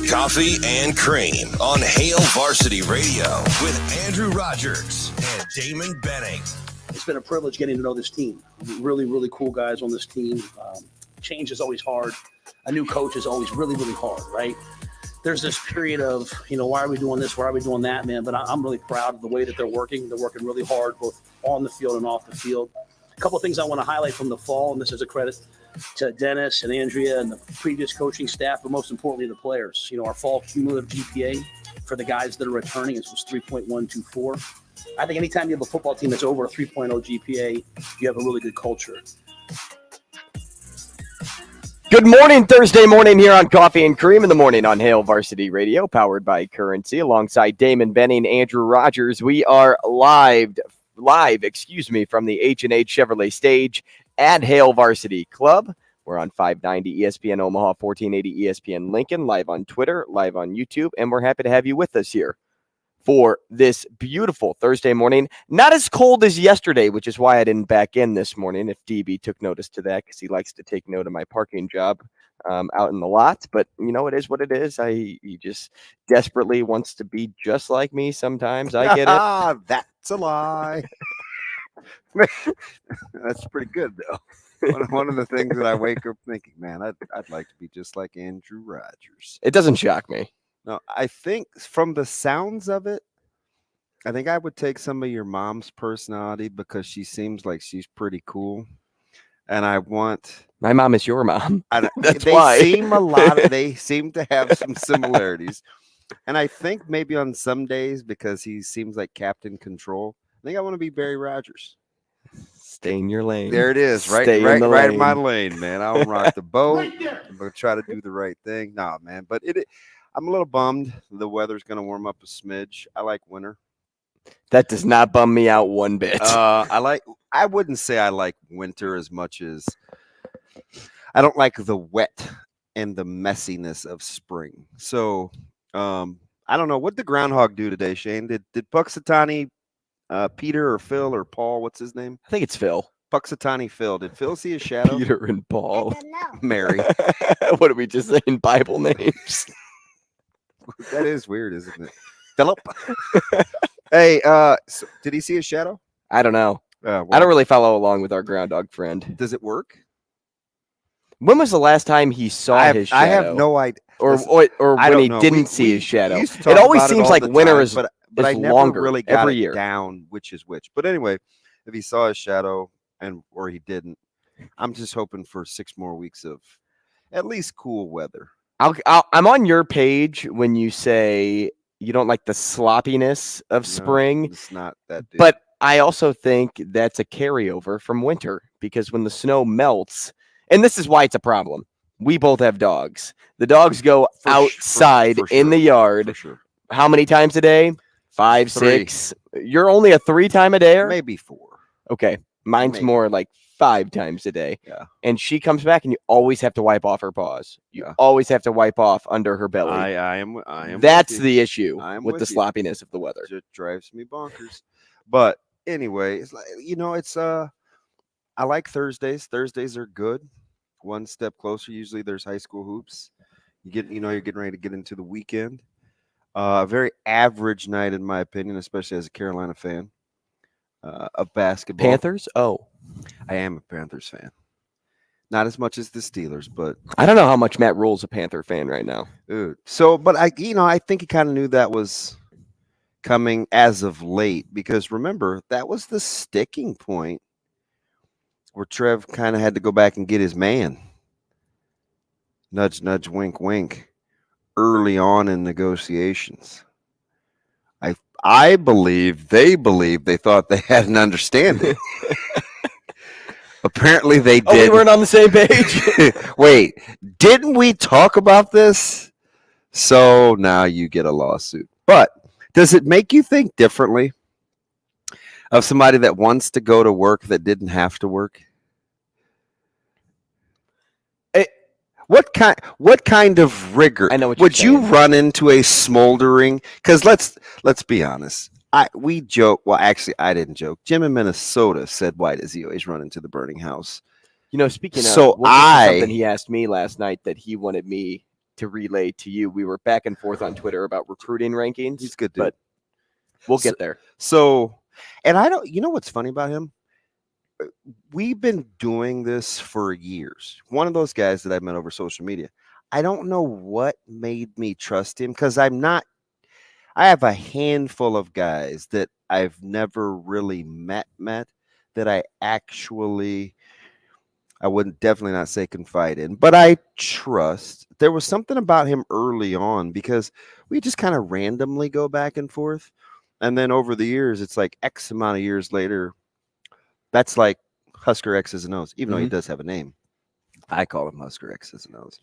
Coffee and Cream on Hail Varsity Radio with Andrew Rogers and Damon Benning. It's been a privilege getting to know this team. Really, really cool guys on this team. Change is always hard. A new coach is always really, really hard, right? There's this period of, why are we doing this? Why are we doing that, man? But I'm really proud of the way that they're working. They're working really hard, both on the field and off the field. A couple of things I want to highlight from the fall, and this is a credit to Dennis and Andrea and the previous coaching staff, but most importantly, the players. Our fall cumulative GPA for the guys that are returning was 3.124. I think anytime you have a football team that's over a 3.0 GPA, you have a really good culture. Good morning, Thursday morning here on Coffee and Cream in the morning on Hail Varsity Radio, powered by Currency, alongside Damon Benning, Andrew Rogers. We are live, from the H&H Chevrolet stage at Hail Varsity Club. We're on 590 ESPN Omaha, 1480 ESPN Lincoln, live on Twitter, live on YouTube, and we're happy to have you with us here for this beautiful Thursday morning. Not as cold as yesterday, which is why I didn't back in this morning, if DB took notice to that, because he likes to take note of my parking job out in the lots. But, it is what it is. He just desperately wants to be just like me sometimes. I get it. That's a lie. That's pretty good, though. One of the things that I wake up thinking, man, I'd like to be just like Andrew Rogers. It doesn't shock me. No, I think from the sounds of it, I think I would take some of your mom's personality because she seems like she's pretty cool. And my mom is your mom. That's they why. They seem to have some similarities. And I think maybe on some days, because he seems like Captain Control, I think I want to be Barry Rogers. Stay in your lane. There it is. Right in my lane, man. I'll rock the boat. I'm going to try to do the right thing. Nah, man. But I'm a little bummed. The weather's going to warm up a smidge. I like winter. That does not bum me out one bit. I wouldn't say I like winter as much as I don't like the wet and the messiness of spring. So I don't know. What did the groundhog do today, Shane? Did Puxatani Peter or Phil or Paul? What's his name? I think it's Phil. Puxatani Phil. Did Phil see a shadow? Peter and Paul. Mary. What are we just saying? Bible names. That is weird, isn't it? Philip. Hey, so did he see a shadow? I don't know. Well, I don't really follow along with our groundhog friend. Does it work? When was the last time he saw his shadow? I have no idea. Or when he didn't see his shadow. It always seems like winter is but I never longer really got every it year down which is which. But anyway, if he saw his shadow or he didn't, I'm just hoping for 6 more weeks of at least cool weather. I'm on your page when you say you don't like the sloppiness of spring. It's not that deep. But I also think that's a carryover from winter, because when the snow melts, and this is why it's a problem. We both have dogs. The dogs go outside in the yard. For sure. How many times a day? 5, 3. 6. You're only a 3-time-a-dayer? Maybe 4. Okay. Mine's more like 5 times a day. Yeah. And she comes back and you always have to wipe off her paws. You always have to wipe off under her belly. I am. That's the issue with the sloppiness of the weather. It drives me bonkers. But anyway, it's like, it's I like Thursdays. Thursdays are good. One step closer. Usually there's high school hoops. You're getting ready to get into the weekend. A very average night, in my opinion, especially as a Carolina fan of basketball. Panthers? Oh. I am a Panthers fan. Not as much as the Steelers, but I don't know how much Matt Rhule's a Panther fan right now. So, but I think he kind of knew that was coming as of late, because remember, that was the sticking point where Trev kind of had to go back and get his man. Nudge, nudge, wink, wink. Early on in negotiations. I believe they thought they had an understanding. Apparently they did. We weren't on the same page. Wait, didn't we talk about this? So now you get a lawsuit. But does it make you think differently of somebody that wants to go to work that didn't have to work? What kind of rigor would you run into a smoldering? Because let's be honest. We joke. Well, actually, I didn't joke. Jim in Minnesota said, "Why does he always run into the burning house?" Speaking of, something he asked me last night that he wanted me to relay to you. We were back and forth on Twitter about recruiting rankings. He's good, dude. But we'll get there. So, and I don't, you know what's funny about him? We've been doing this for years. One of those guys that I've met over social media. I don't know what made me trust him because I have a handful of guys that I've never really met that I wouldn't definitely not say confide in, but I trust. There was something about him early on because we just kind of randomly go back and forth. And then over the years, it's like X amount of years later, that's like Husker X's and O's, even though he does have a name. I call him Husker X's and O's.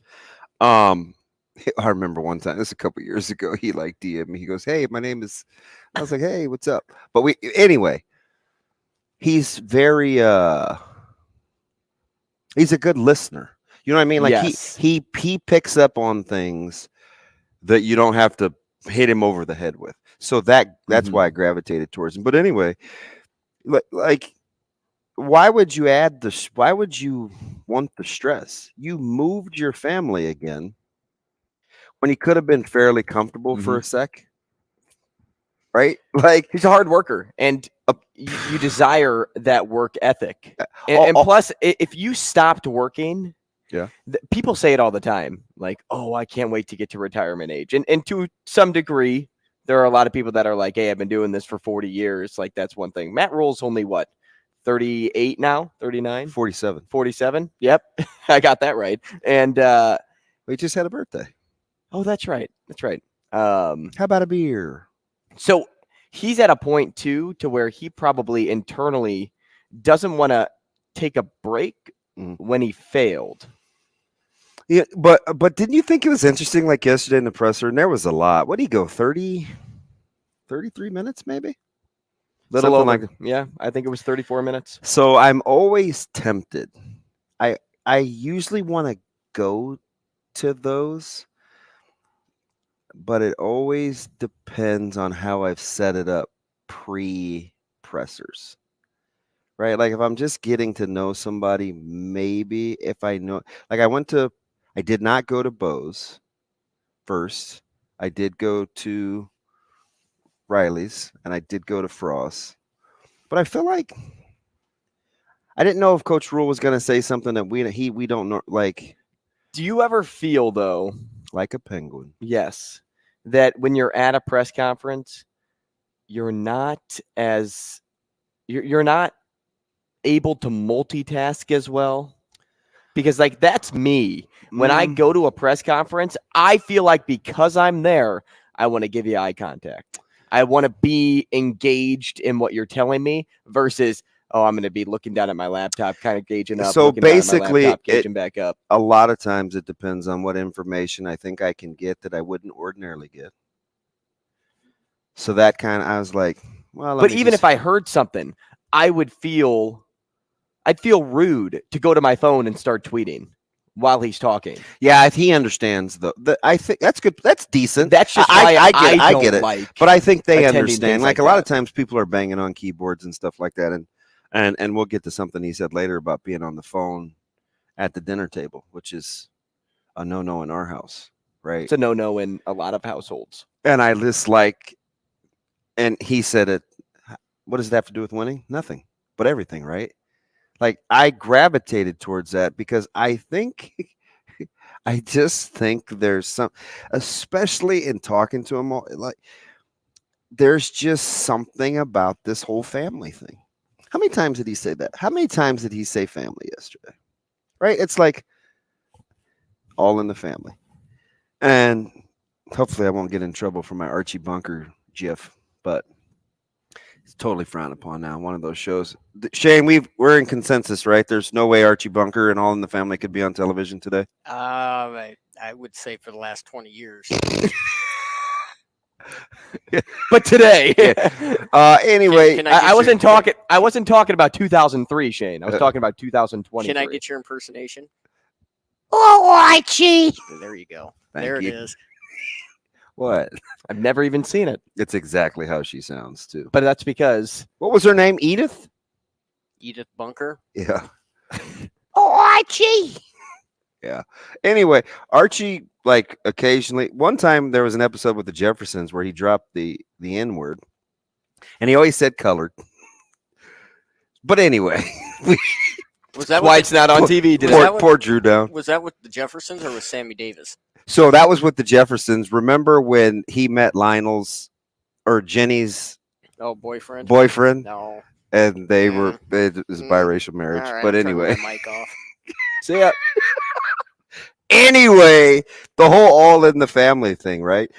I remember one time, this a couple years ago, he like DM'd me. He goes, "Hey, my name is," I was like, "Hey, what's up?" But anyway, he's very, he's a good listener. You know what I mean? Like Yes. he picks up on things that you don't have to hit him over the head with. So that's why I gravitated towards him. But anyway, like why would you want the stress? You moved your family again when he could have been fairly comfortable for a sec. Right? Like He's a hard worker, and you desire that work ethic. And plus, if you stopped working, people say it all the time, like, "Oh, I can't wait to get to retirement age." And to some degree, there are a lot of people that are like, "Hey, I've been doing this for 40 years." Like, that's one thing. Matt Rhule's only what, 38 now, 39, 47. Yep, I got that right. And we just had a birthday. Oh, that's right. How about a beer? So he's at a point too to where he probably internally doesn't want to take a break when he failed. Yeah, but didn't you think it was interesting? Like yesterday in the presser, and there was a lot. What did he go? 33 minutes, maybe. Little over. Yeah, I think it was 34 minutes. So I'm always tempted. I usually want to go to those, but it always depends on how I've set it up pre-pressers. Right? Like if I'm just getting to know somebody, maybe if I know, like I did not go to Bo's first. I did go to Riley's and I did go to Frost. But I feel like I didn't know if Coach Rhule was going to say something that we don't know. Like, do you ever feel though, like a penguin? Yes, that when you're at a press conference, you're not able to multitask as well? Because like that's me. When I go to a press conference, I feel like because I'm there, I want to give you eye contact. I want to be engaged in what you're telling me versus, oh, I'm going to be looking down at my laptop, kind of gauging up. So basically, laptop, gauging back up. A lot of times it depends on what information I think I can get that I wouldn't ordinarily get. So that I was like, well, but even if I heard something, I'd feel rude to go to my phone and start tweeting while he's talking. Yeah, he understands though. I think that's good. That's decent. That's just why I get it. But I think they understand. Like a lot of times people are banging on keyboards and stuff like that. And we'll get to something he said later about being on the phone at the dinner table, which is a no-no in our house, right? It's a no-no in a lot of households. And I just like, and he said it, what does that have to do with winning? Nothing, but everything, right? Like I gravitated towards that because I just think there's some, especially in talking to him, like there's just something about this whole family thing. How many times did he say that? How many times did he say family yesterday? Right? It's like all in the family. And hopefully I won't get in trouble for my Archie Bunker gif, but it's totally frowned upon now. One of those shows. Shane, we're in consensus, right? There's no way Archie Bunker and All in the Family could be on television today. I would say for the last 20 years. But today, anyway, I wasn't talking about 2003, Shane. I was talking about 2020. Can I get your impersonation? Oh, Archie! There you go. Thank there you. it is. What? I've never even seen it. It's exactly how she sounds too. But that's because what was her name? Edith? Edith Bunker. Yeah. Oh, Archie! Yeah. Anyway, Archie, like occasionally, one time there was an episode with the Jeffersons where he dropped the N word, and he always said colored. But anyway, Was That's that why with it's not on TV today. was that with- poor Drew down. Was that with the Jeffersons or with Sammy Davis? So that was with the Jeffersons. Remember when he met Lionel's or Jenny's Oh, boyfriend. boyfriend, No. and it was biracial All marriage. right, But I'm turning anyway, my mic off. See ya. anyway, the whole all in the family thing, right?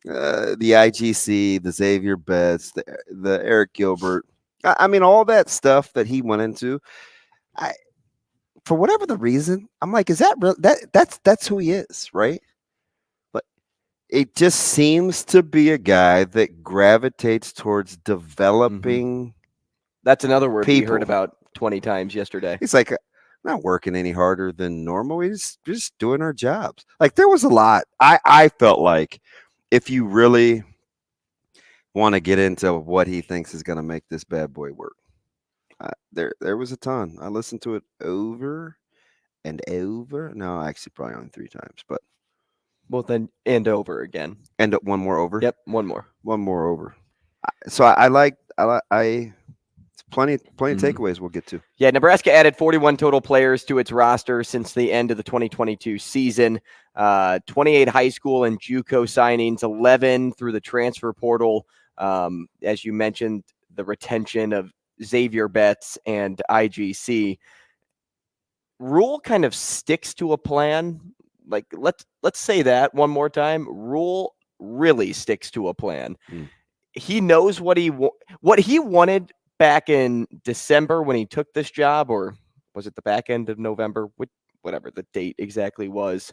The IGC, the Xavier Betts, the Eric Gilbert. I mean, all that stuff that he went into. For whatever the reason, I'm like, is that real? That's who he is, right? But it just seems to be a guy that gravitates towards developing. That's another word we People. heard about 20 times yesterday. He's like, not working any harder than normal. We're just doing our jobs. Like there was a lot. I felt like if you really want to get into what he thinks is going to make this bad boy work, there was a ton. I listened to it over and over. No, actually, probably only 3 times, but Well, then and over again. and one more over. Yep, one more. One more over. So I plenty of takeaways we'll get to. Yeah, Nebraska added 41 total players to its roster since the end of the 2022 season. 28 high school and JUCO signings, 11 through the transfer portal. As you mentioned, the retention of Xavier Betts and IGC. Rhule kind of sticks to a plan. Like let's say that one more time. Rhule really sticks to a plan. He knows what he wanted back in December when he took this job, or was it the back end of November? Whatever the date exactly was.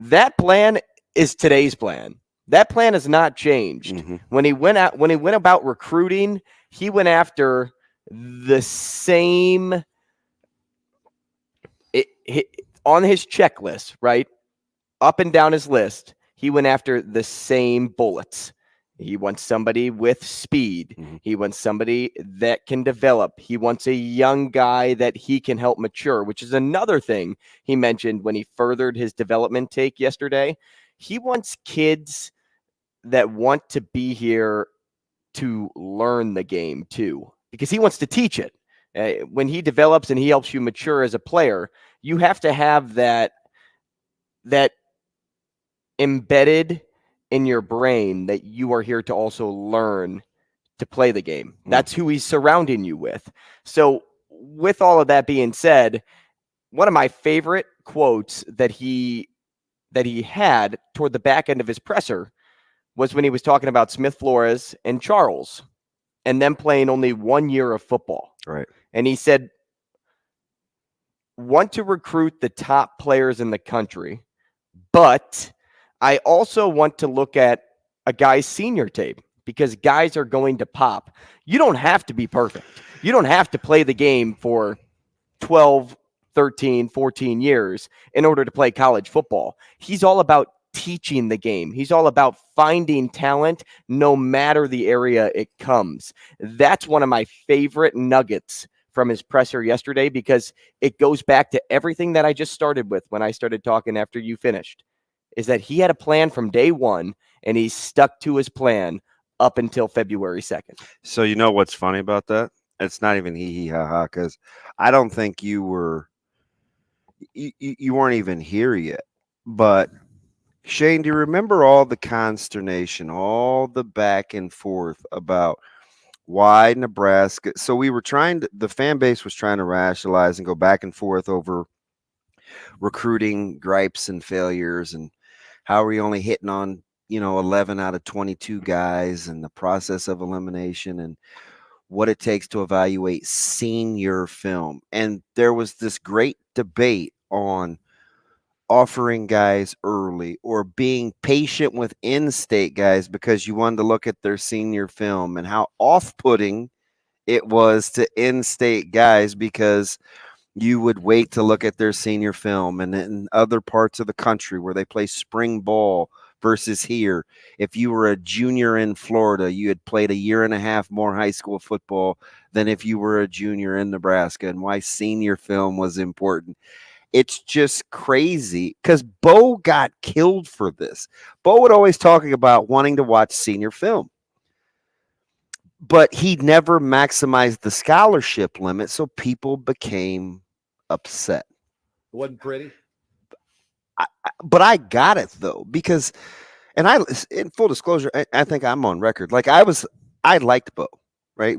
That plan is today's plan. That plan has not changed. Mm-hmm. When he went about recruiting, he went after the same on his checklist, right? Up and down his list, he went after the same bullets. He wants somebody with speed. Mm-hmm. He wants somebody that can develop. He wants a young guy that he can help mature, which is another thing he mentioned when he furthered his development take yesterday. He wants kids that want to be here to learn the game too, because he wants to teach it. When he develops and he helps you mature as a player, you have to have that embedded in your brain that you are here to also learn to play the game. That's who he's surrounding you with. So with all of that being said, one of my favorite quotes that he had toward the back end of his presser was when he was talking about Smith Flores and Charles and them playing only 1 year of football. Right. And he said, want to recruit the top players in the country, but I also want to look at a guy's senior tape because guys are going to pop. You don't have to be perfect. You don't have to play the game for 12, 13, 14 years in order to play college football. He's all about teaching the game. He's all about finding talent no matter the area it comes. That's one of my favorite nuggets from his presser yesterday because it goes back to everything that I just started with when I started talking after you finished, is that he had a plan from day one and he stuck to his plan up until February 2nd. So you know what's funny about that? It's not even hee hee ha ha, because I don't think you weren't even here yet. But Shane, do you remember all the consternation, all the back and forth about why Nebraska? So the fan base was trying to rationalize and go back and forth over recruiting gripes and failures and how are we only hitting on 11 out of 22 guys and the process of elimination and what it takes to evaluate senior film. And there was this great debate on offering guys early or being patient with in-state guys because you wanted to look at their senior film, and how off-putting it was to in-state guys because you would wait to look at their senior film. And in other parts of the country where they play spring ball versus here, if you were a junior in Florida, you had played a year and a half more high school football than if you were a junior in Nebraska, and why senior film was important. It's just crazy because Bo got killed for this. Bo would always talking about wanting to watch senior film, but he never maximized the scholarship limit, so people became upset. It wasn't pretty. But I got it though, because, and in full disclosure, I think I'm on record. Like I liked Bo, right?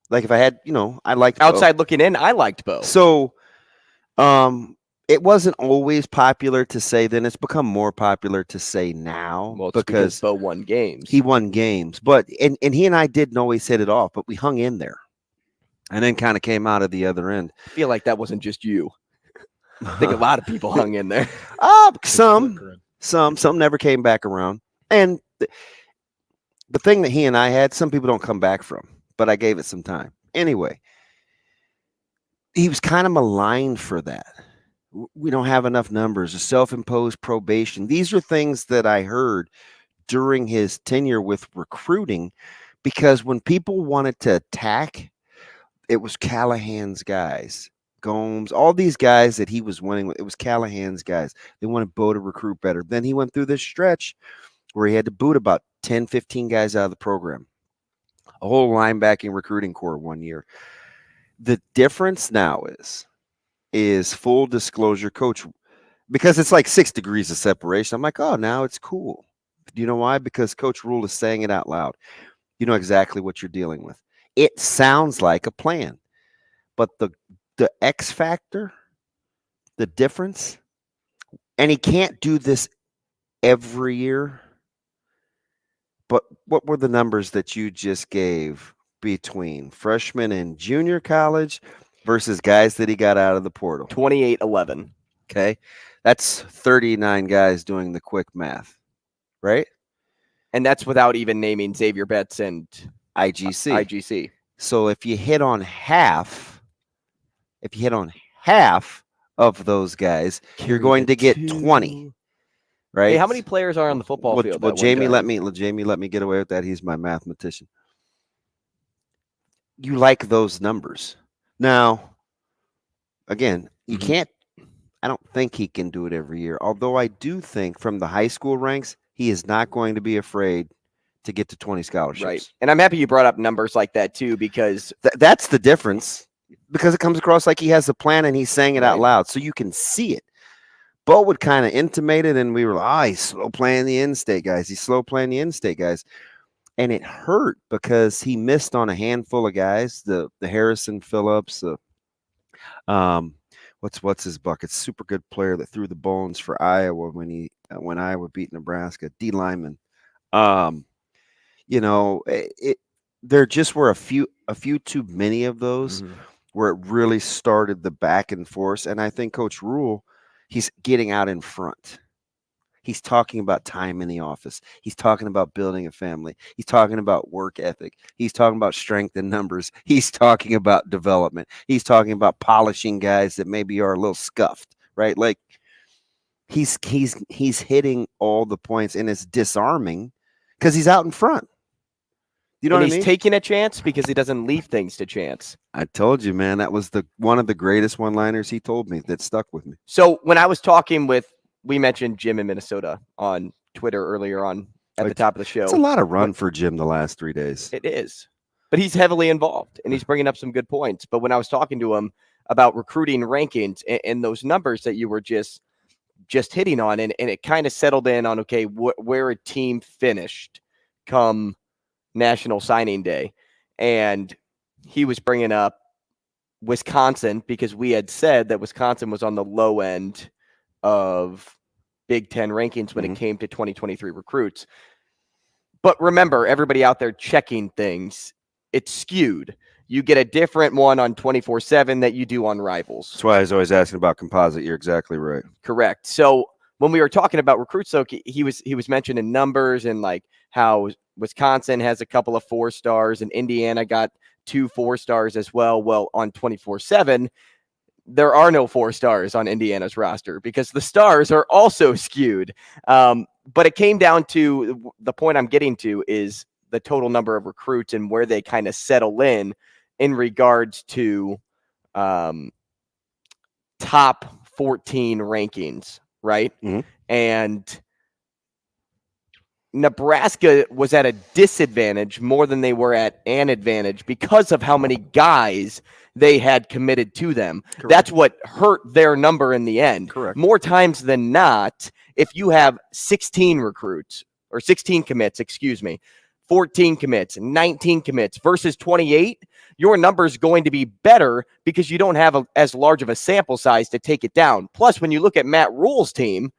Like if I had, I liked Outside Bo. looking in, I liked Bo. So, it wasn't always popular to say then. It's become more popular to say now, Well, it's because Bo won games. He won games, but and he and I didn't always hit it off, but we hung in there, and then kind of came out of the other end. I feel like that wasn't just you. I think a lot of people hung in there. Some never came back around, and the thing that he and I had, some people don't come back from, but I gave it some time. Anyway, he was kind of maligned for that. We don't have enough numbers, a self-imposed probation. These are things that I heard during his tenure with recruiting, because when people wanted to attack, it was Callahan's guys, Gomes, all these guys that he was winning with. It was Callahan's guys. They wanted Bo to recruit better. Then he went through this stretch where he had to boot about 10, 15 guys out of the program, a whole linebacking recruiting core one year. The difference now is full disclosure, Coach, because it's like 6 degrees of separation. I'm like, oh, now it's cool. Do you know why? Because Coach Rhule is saying it out loud. You know exactly what you're dealing with. It sounds like a plan, but the X factor, the difference, and he can't do this every year. But what were the numbers that you just gave between freshman and junior college versus guys that he got out of the portal? 28-11. Okay. That's 39 guys doing the quick math, right? And that's without even naming Xavier Betts and IGC. So if you hit on half of those guys, you're going to get 20. Right? Hey, how many players are on the football field? Well, Jamie let me get away with that. He's my mathematician. You like those numbers. Now, again, you can't, I don't think he can do it every year. Although I do think from the high school ranks, he is not going to be afraid to get to 20 scholarships. Right. And I'm happy you brought up numbers like that too, because that's the difference, because it comes across like he has a plan and he's saying it out loud. So you can see it. Bo would kind of intimate it, and we were like, he's slow playing the in-state guys. And it hurt because he missed on a handful of guys, the Harrison Phillips, what's his bucket? Super good player that threw the bones for Iowa when Iowa beat Nebraska, D lineman. There just were a few too many of those where it really started the back and forth. And I think Coach Rhule, he's getting out in front. He's talking about time in the office. He's talking about building a family. He's talking about work ethic. He's talking about strength in numbers. He's talking about development. He's talking about polishing guys that maybe are a little scuffed, right? Like he's hitting all the points, and it's disarming because he's out in front. You know what I mean? He's taking a chance because he doesn't leave things to chance. I told you, man, that was one of the greatest one-liners he told me that stuck with me. So when I was talking we mentioned Jim in Minnesota on Twitter earlier on at the top of the show. It's a lot of run for Jim the last 3 days. It is. But he's heavily involved, and he's bringing up some good points. But when I was talking to him about recruiting rankings and those numbers that you were just hitting on, and it kind of settled in on, okay, where a team finished come National Signing Day. And he was bringing up Wisconsin because we had said that Wisconsin was on the low end of Big Ten rankings when it came to 2023 recruits. But remember, everybody out there checking things, it's skewed. You get a different one on 24/7 that you do on Rivals. That's why I was always asking about composite. You're exactly right. Correct. So when we were talking about recruits, so he was mentioning numbers and like how Wisconsin has a couple of 4 stars and Indiana got 2 4 stars as well. Well, on 24/7, there are no 4 stars on Indiana's roster because the stars are also skewed. But it came down to the point I'm getting to is the total number of recruits and where they kind of settle in regards to top 14 rankings, right? Mhm. And Nebraska was at a disadvantage more than they were at an advantage because of how many guys they had committed to them. Correct. That's what hurt their number in the end. Correct. More times than not, if you have 16 recruits or 16 commits, 14 commits, 19 commits versus 28, your number is going to be better because you don't have as large of a sample size to take it down. Plus, when you look at Matt Rhule's team,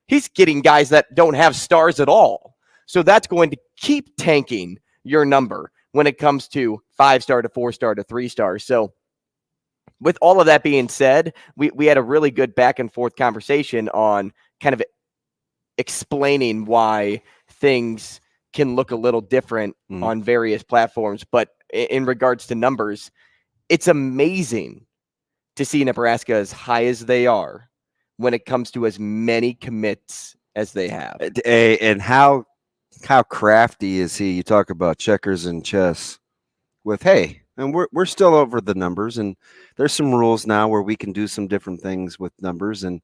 he's getting guys that don't have stars at all. So that's going to keep tanking your number when it comes to 5-star to 4-star to 3-star. So with all of that being said, we had a really good back and forth conversation on kind of explaining why things can look a little different on various platforms. But in regards to numbers, it's amazing to see Nebraska as high as they are when it comes to as many commits as they have. And how crafty is he? You talk about checkers and chess with, hey, and we're still over the numbers, and there's some rules now where we can do some different things with numbers. And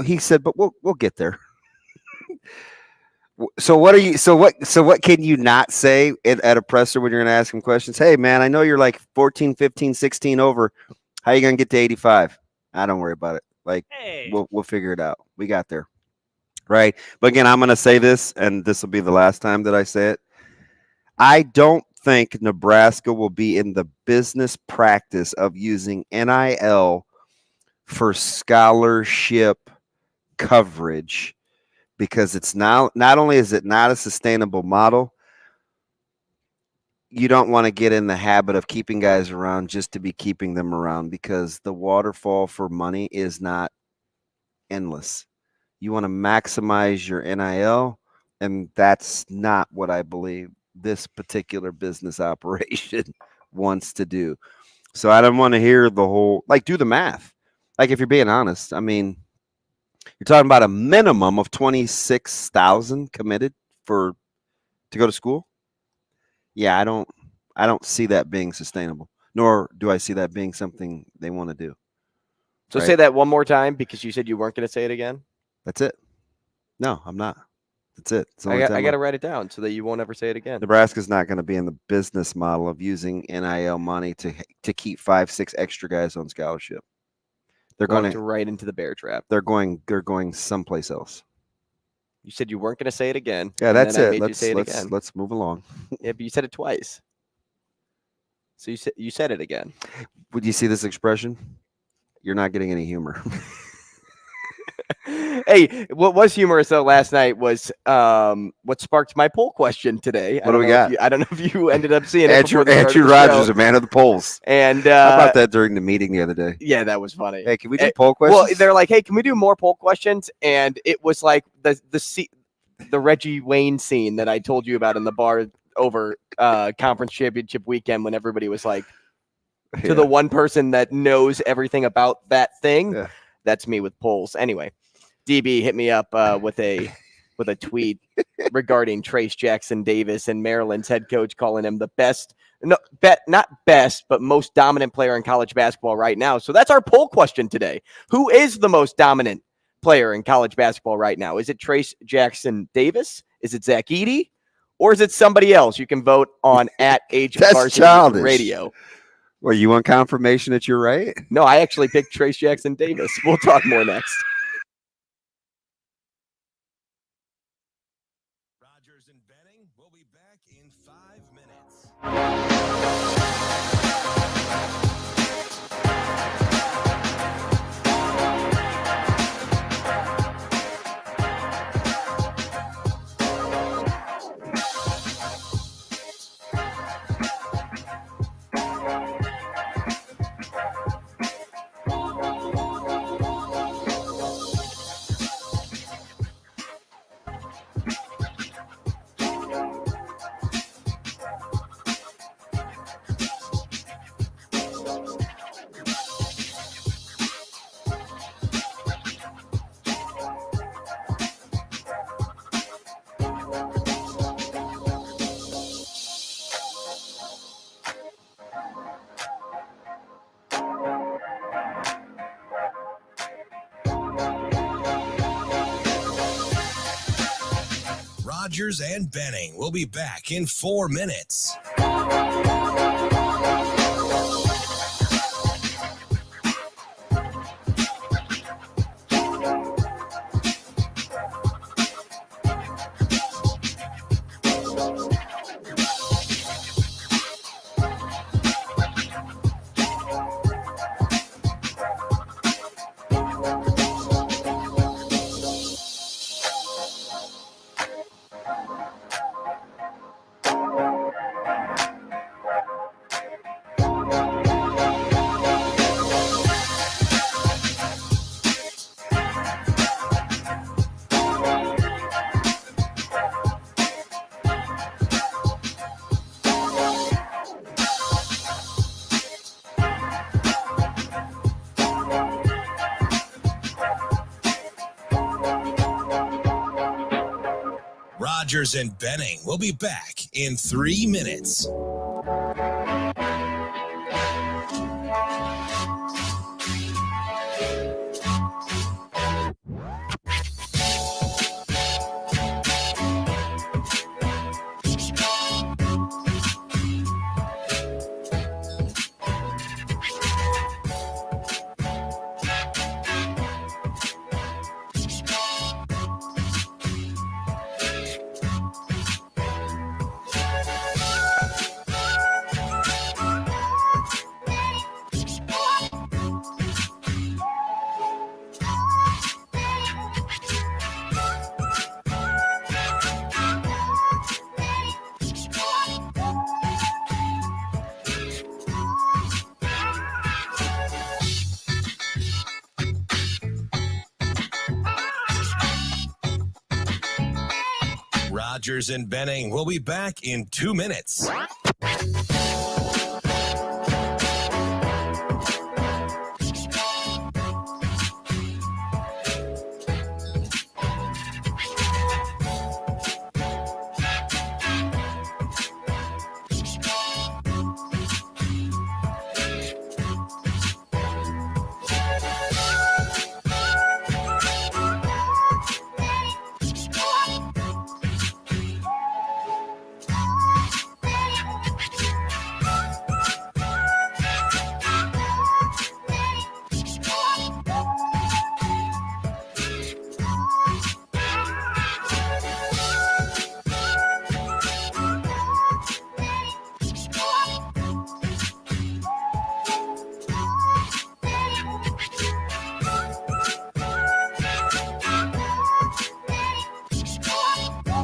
he said, but we'll get there. So what can you not say at a presser when you're going to ask him questions? Hey, man, I know you're like 14, 15, 16 over. How are you going to get to 85? I don't worry about it. Like, Hey. we'll figure it out. We got there. Right. But again, I'm going to say this, and this will be the last time that I say it. I don't think Nebraska will be in the business practice of using NIL for scholarship coverage, because it's not only is it not a sustainable model, you don't want to get in the habit of keeping guys around just to be keeping them around, because the waterfall for money is not endless. You want to maximize your NIL, and that's not what I believe this particular business operation wants to do. So I don't want to hear the whole, like, do the math. Like, if you're being honest, I mean, you're talking about a minimum of 26,000 committed to go to school. Yeah, I don't see that being sustainable, nor do I see that being something they want to do. So Right? say that one more time, because you said you weren't going to say it again. That's it. No, I'm not. That's it. It's the I only got time to write it down so that you won't ever say it again. Nebraska's not going to be in the business model of using NIL money to keep 5-6 extra guys on scholarship. They're going to right into the bear trap. They're going someplace else. You said you weren't going to say it again. Yeah, that's then I it. made you say it again. Let's move along. Yeah, but you said it twice. So you said it again. Would you see this expression? You're not getting any humor. Hey, what was humorous though last night was what sparked my poll question today. What do we got? I don't know if you ended up seeing it. Andrew Rogers, a man of the polls. And how about that during the meeting the other day? Yeah, that was funny. Hey, can we do poll questions? Well, they're like, hey, can we do more poll questions? And it was like the Reggie Wayne scene that I told you about in the bar over conference championship weekend, when everybody was like, to the one person that knows everything about that thing. Yeah. That's me with polls. Anyway, DB hit me up with a tweet regarding Trace Jackson Davis and Maryland's head coach calling him the best, not best, but most dominant player in college basketball right now. So that's our poll question today. Who is the most dominant player in college basketball right now? Is it Trace Jackson Davis? Is it Zach Edey? Or is it somebody else? You can vote on at Varsity Radio. Well, you want confirmation that you're right? No, I actually picked Trace Jackson Davis. We'll talk more next. Rogers and Benning will be back in 5 minutes. Rogers and Benning will be back in 4 minutes. Rogers and Benning will be back in 3 minutes. Rogers and Benning will be back in 2 minutes.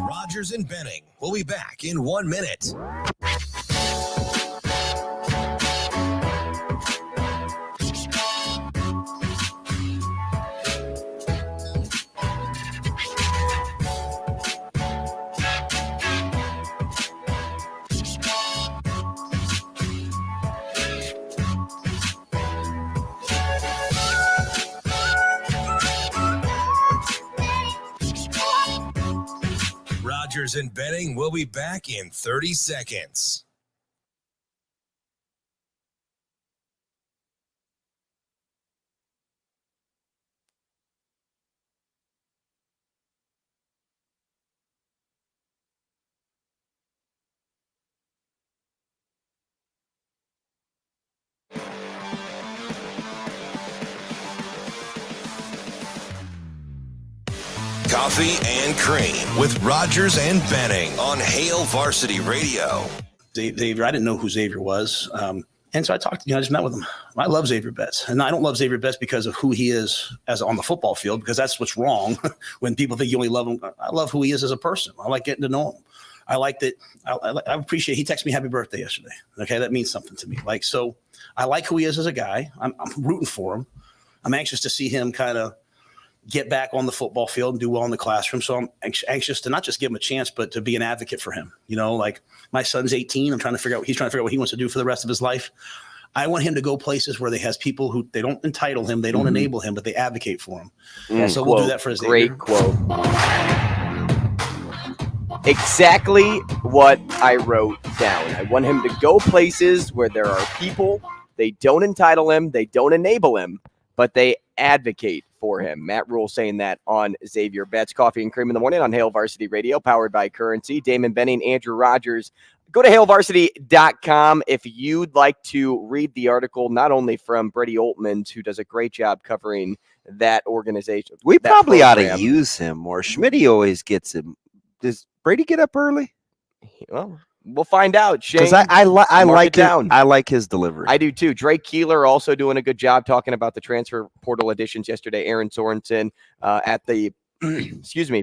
Rogers and Benning will be back in 1 minute. Rogers and Benning will be back in 30 seconds. Coffee and Cream with Rogers and Benning on Hail Varsity Radio. Xavier, I didn't know who Xavier was. And so I talked, I just met with him. I love Xavier Betts. And I don't love Xavier Betts because of who he is as on the football field, because that's what's wrong when people think you only love him. I love who he is as a person. I like getting to know him. I like that. I appreciate he texted me happy birthday yesterday. Okay, that means something to me. So I like who he is as a guy. I'm rooting for him. I'm anxious to see him kind of get back on the football field and do well in the classroom. So I'm anxious to not just give him a chance, but to be an advocate for him. Like my son's 18. He's trying to figure out what he wants to do for the rest of his life. I want him to go places where they has people who they don't entitle him, they don't enable him, but they advocate for him. And so we'll do that for his great quote. Exactly what I wrote down. I want him to go places where there are people, they don't entitle him, they don't enable him, but they advocate for him. Matt Rhule saying that on Xavier Betts. Coffee and Cream in the Morning on Hail Varsity Radio, powered by Currency. Damon Benning, Andrew Rogers. Go to hailvarsity.com if you'd like to read the article, not only from Brady Oltmans, who does a great job covering that organization. We that probably ought to program. use him more. Schmitty always gets him. Does Brady get up early? Well, we'll find out. Shane, Because I like down. I like his delivery. I do too. Drake Keeler also doing a good job talking about the transfer portal additions yesterday. Aaron Sorensen at the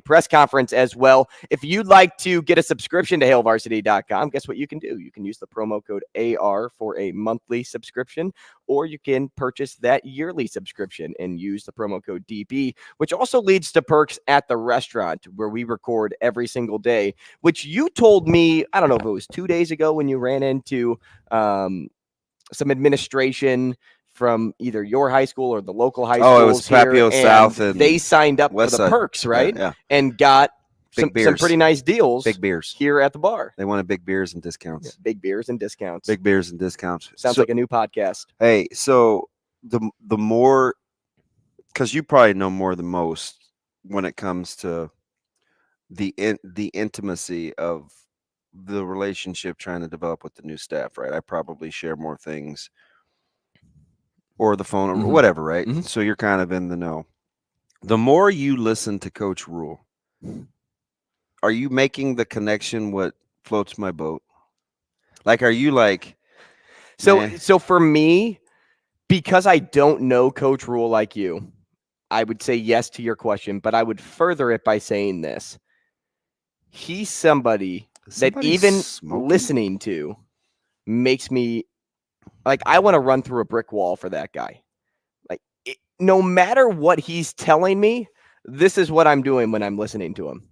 press conference as well. If you'd like to get a subscription to hailvarsity.com, guess what you can do? You can use the promo code AR for a monthly subscription, or you can purchase that yearly subscription and use the promo code DB, which also leads to perks at the restaurant where we record every single day, which you told me, I don't know if it was 2 days ago when you ran into some administration from either your high school or the local high schools. Oh, it was Papio South, and they signed up for West the Side. perks, right? Yeah. And got some beers. pretty nice deals. Big beers here at the bar. They wanted big beers and discounts. Yeah, big beers and discounts. Big beers and discounts. Sounds like a new podcast. Hey, so the more, because you probably know more than most when it comes to the intimacy of the relationship trying to develop with the new staff, right? I probably share more things, or the phone, or whatever, right? Mm-hmm. So you're kind of in the know. The more you listen to Coach Rhule, are you making the connection what floats my boat? Like, are you like, so for me, because I don't know Coach Rhule like you, I would say yes to your question, but I would further it by saying this. He's somebody that even listening to makes me like, I want to run through a brick wall for that guy. Like, no matter what he's telling me, this is what I'm doing when I'm listening to him.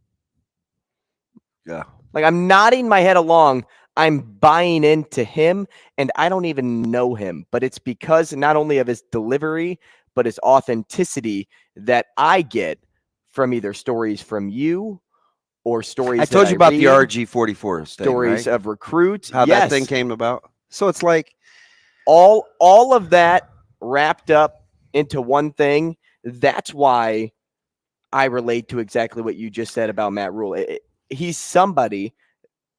Yeah. Like, I'm nodding my head along. I'm buying into him, and I don't even know him. But it's because not only of his delivery, but his authenticity that I get from either stories from you or stories. I told you about the RG44 stories right? of recruits. How that thing came about. So it's like all of that wrapped up into one thing. That's why I relate to exactly what you just said about Matt Rhule. He's somebody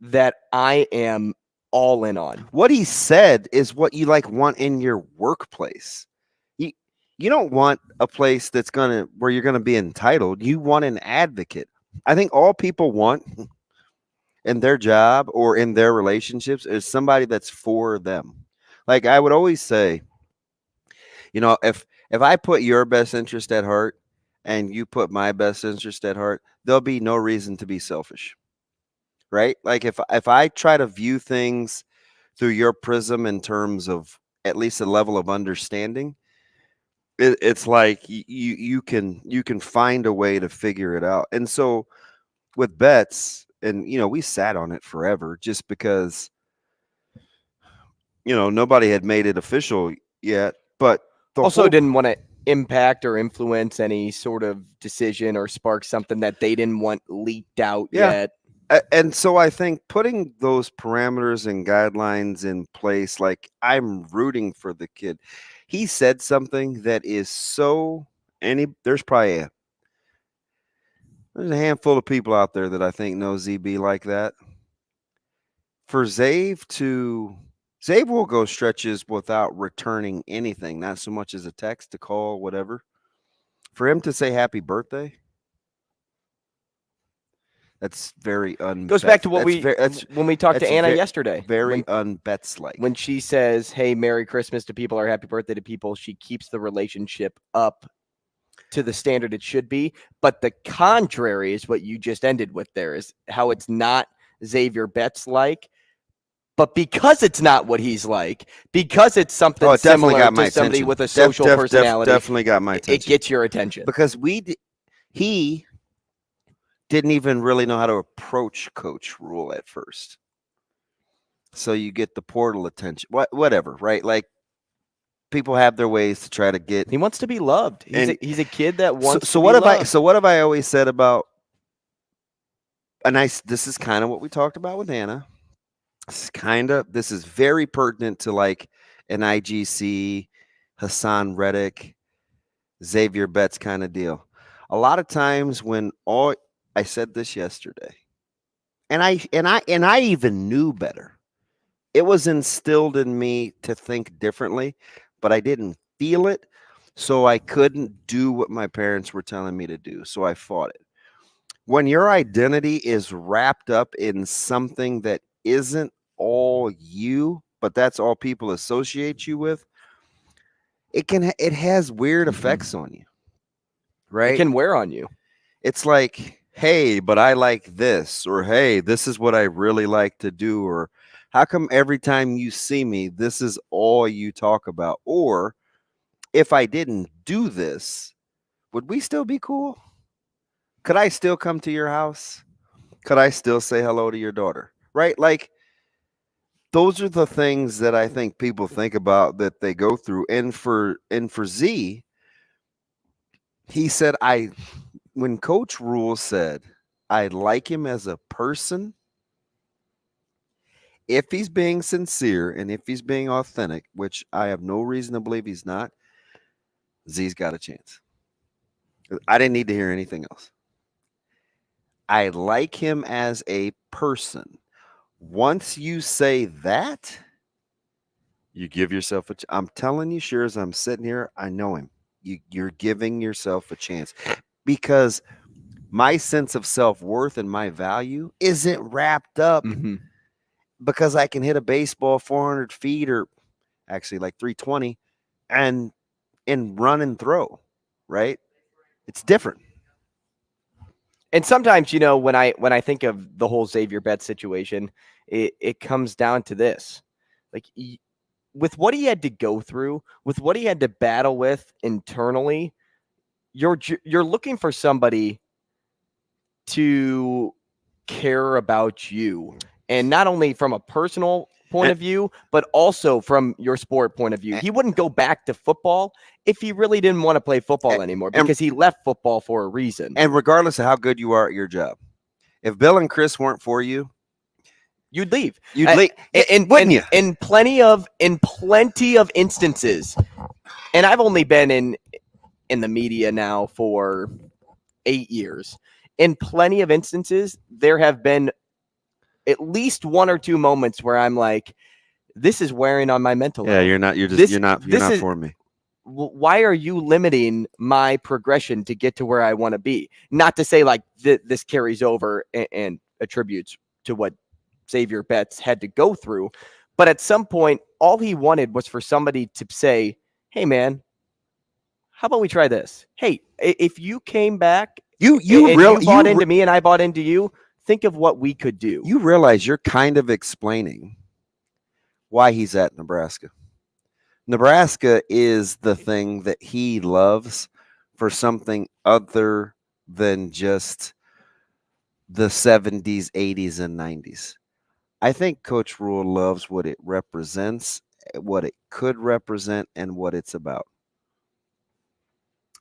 that I am all in on. What he said is what you like want in your workplace. You don't want a place that's where you're gonna be entitled. You want an advocate. I think all people want in their job or in their relationships is somebody that's for them. Like I would always say, if I put your best interest at heart and you put my best interest at heart, there'll be no reason to be selfish. Right? Like if I try to view things through your prism in terms of at least a level of understanding, it's like you can find a way to figure it out. And so with Betts, and we sat on it forever just because nobody had made it official yet, but also didn't want to impact or influence any sort of decision or spark something that they didn't want leaked out yet. And so I think putting those parameters and guidelines in place, like I'm rooting for the kid. He said something that is there's probably there's a handful of people out there that I think know ZB like that. For Zave will go stretches without returning anything, not so much as a text, a call, whatever. For him to say happy birthday, that's very goes back to what when we talked to Anna yesterday. Very un-Betts-like. When she says, "Hey, Merry Christmas" to people or Happy Birthday to people, she keeps the relationship up to the standard it should be. But the contrary is what you just ended with there, is how it's not Xavier Betts-like. But because it's not what he's like, because it's something similar to somebody with a social personality, definitely got my attention. It gets your attention. Because he didn't even really know how to approach Coach Rhule at first. So you get the portal attention, whatever, right? Like people have their ways to try to get. He wants to be loved. He's a kid that wants. So to what be have loved. what have I always said about? This is kind of what we talked about with Anna. This is very pertinent to like an IGC, Hassan Reddick, Xavier Betts kind of deal. A lot of times when I said this yesterday, and I even knew better. It was instilled in me to think differently, but I didn't feel it, so I couldn't do what my parents were telling me to do. So I fought it. When your identity is wrapped up in something that isn't all you, but that's all people associate you with, it has weird effects on you. Right? It can wear on you. It's like, hey, but I like this, or hey, this is what I really like to do, or how come every time you see me, this is all you talk about? Or if I didn't do this, would we still be cool? Could I still come to your house? Could I still say hello to your daughter? Right? Like, those are the things that I think people think about that they go through. And for Z, he said, when Coach Rhule said, I like him as a person, if he's being sincere and if he's being authentic, which I have no reason to believe he's not, Z's got a chance. I didn't need to hear anything else. I like him as a person. Once you say that, you give yourself I'm telling you, sure as I'm sitting here, I know him. You're giving yourself a chance, because my sense of self-worth and my value isn't wrapped up because I can hit a baseball 400 feet, or actually like 320, and run and throw, right? It's different. And sometimes, when I think of the whole Xavier Betts situation, it comes down to this. Like, with what he had to go through, with what he had to battle with internally, you're looking for somebody to care about you, and not only from a personal point of view, but also from your sport point of view. He wouldn't go back to football if he really didn't want to play football anymore, because he left football for a reason. And regardless of how good you are at your job, if Bill and Chris weren't for you, you'd leave. You'd leave, wouldn't you? In plenty of instances, and I've only been in the media now for 8 years. In plenty of instances, there have been at least one or two moments where I'm like, this is wearing on my mental health. You're not for me. Why are you limiting my progression to get to where I want to be? Not to say like this carries over and attributes to what Xavier Betts had to go through, but at some point, all he wanted was for somebody to say, hey man, how about we try this? Hey, if you came back, you bought into me and I bought into you, think of what we could do. You realize you're kind of explaining why he's at Nebraska. Nebraska is the thing that he loves for something other than just the 70s, 80s, and 90s. I think Coach Rhule loves what it represents, what it could represent, and what it's about.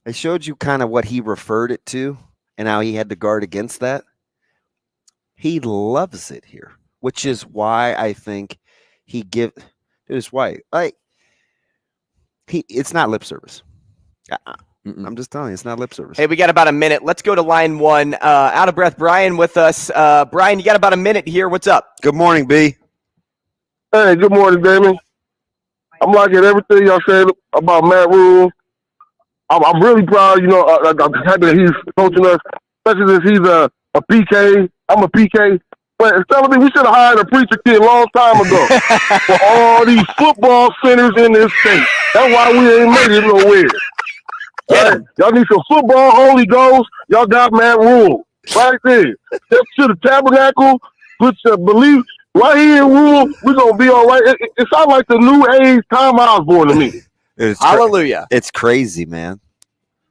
I showed you kind of what he referred it to and how he had to guard against that. He loves it here, which is why I think it's not lip service. I'm just telling you, it's not lip service. Hey, we got about a minute. Let's go to line one. Out of breath, Brian with us. Brian, you got about a minute here. What's up? Good morning, B. Hey, good morning, Damon. I'm liking everything y'all said about Matt Rhule. I'm really proud, I'm happy that he's coaching us, especially since he's a PK. I'm a PK. But instead of me, we should have hired a preacher kid a long time ago for all these football centers in this state. That's why we ain't made it nowhere. Right? Y'all need some football Holy Ghost. Y'all got Matt Rhule right there. Step to the tabernacle, put your belief right here in Rhule. We're going to be all right. It sounds like the new age Tom Osborne to me. Hallelujah. It's crazy, man.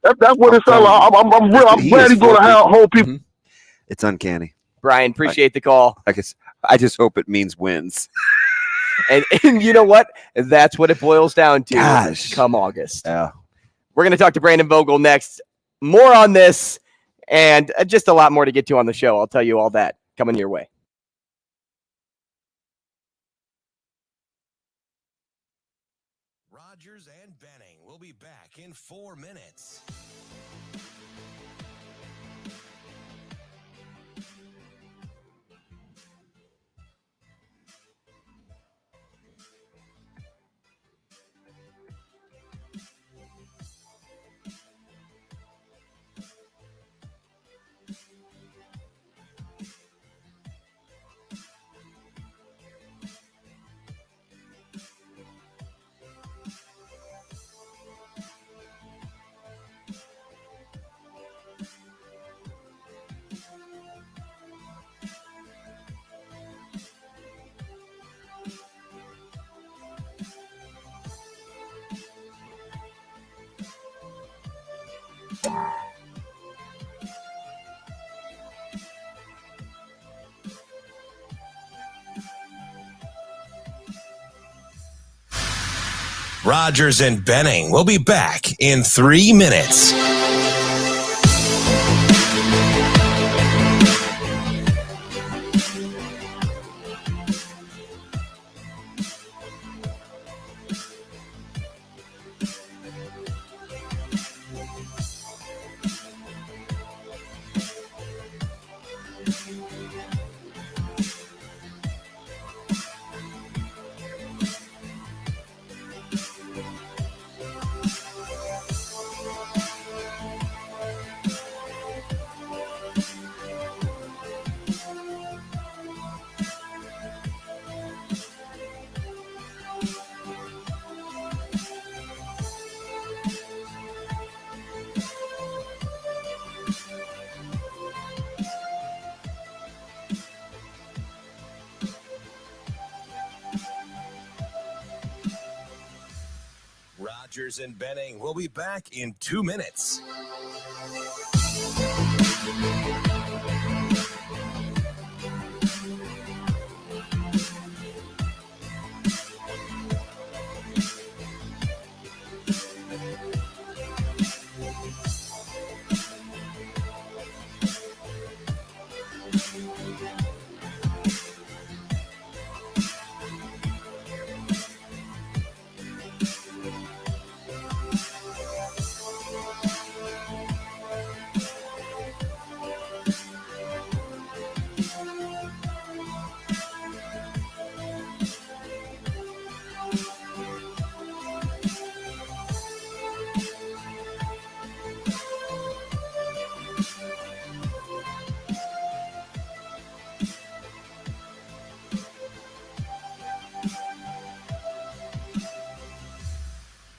That's what it sounds like. I'm glad he's going to hold people. It's uncanny. Brian, appreciate the call. I just hope it means wins. And you know what? That's what it boils down to. Gosh. Come August. Yeah. We're going to talk to Brandon Vogel next. More on this and just a lot more to get to on the show. I'll tell you all that coming your way. Rogers and Benning will be back in 4 minutes. Rogers and Benning will be back in 3 minutes. Rogers and Benning will be back in 2 minutes.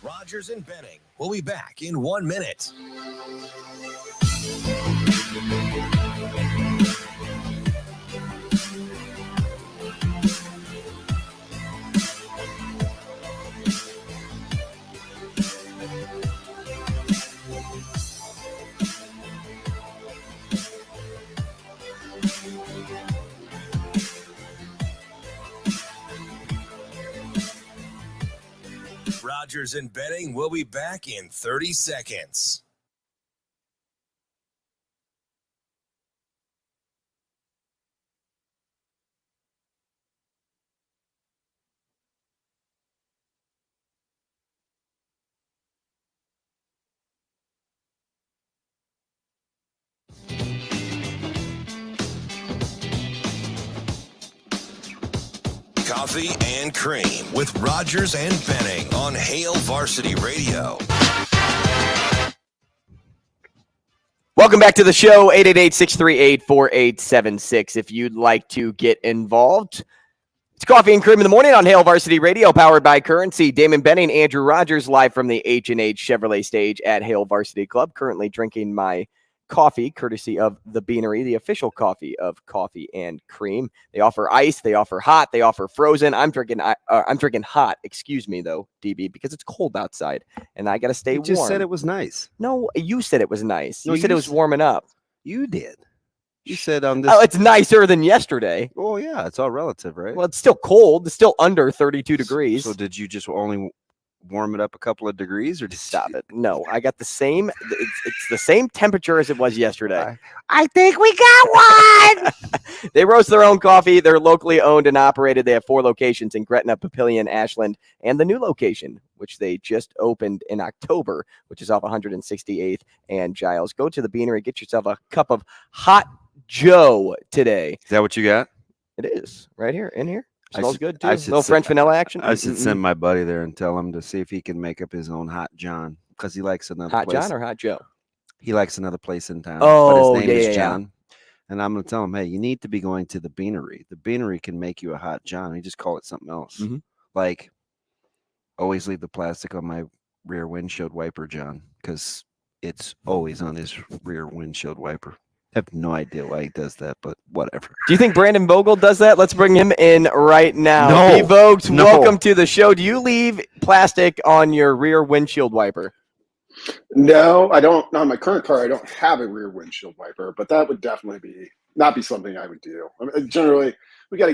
Rogers and Benning will be back in 1 minute. Rogers and Benning will be back in 30 seconds. Coffee and Cream with Rogers and Benning on Hail Varsity Radio. Welcome back to the show, 888-638-4876. If you'd like to get involved, it's Coffee and Cream in the Morning on Hail Varsity Radio, powered by Currency. Damon Benning, Andrew Rogers, live from the H&H Chevrolet stage at Hail Varsity Club. Currently drinking my coffee, courtesy of the Beanery, the official coffee of Coffee and Cream. They offer ice, they offer hot, they offer frozen. I'm drinking hot, excuse me, though, DB, because it's cold outside, and I got to stay warm. You just said it was nice. No, you said it was nice. No, you said it was warming up. You did. You said on this. Oh, it's nicer than yesterday. Oh, yeah. It's all relative, right? Well, it's still cold. It's still under 32 degrees. So did you just only warm it up a couple of degrees, or just stop it? No, I got the same. It's the same temperature as it was yesterday. I think we got one. They roast their own coffee. They're locally owned and operated. They have 4 locations in Gretna, Papillion, Ashland, and the new location, which they just opened in October, which is off 168th and Giles. Go to the Beanery, get yourself a cup of hot Joe today. Is that what you got? It is right here in here. Smells good too. A little French vanilla action. I should send my buddy there and tell him to see if he can make up his own Hot John, because he likes another Hot place. John or Hot Joe? He likes another place in town. Oh, but his name yeah, is John. And I'm going to tell him, hey, you need to be going to the Beanery. The Beanery can make you a Hot John. You just call it something else. Mm-hmm. Like, always leave the plastic on my rear windshield wiper, John, because it's always on his rear windshield wiper. I have no idea why he does that, but whatever. Do you think Brandon Vogel does that? Let's bring him in right now. No. Hey, Vogt, No. welcome to the show. Do you leave plastic on your rear windshield wiper? No, I don't. On my current car, I don't have a rear windshield wiper, but that would definitely not be something I would do. I mean, generally, we got to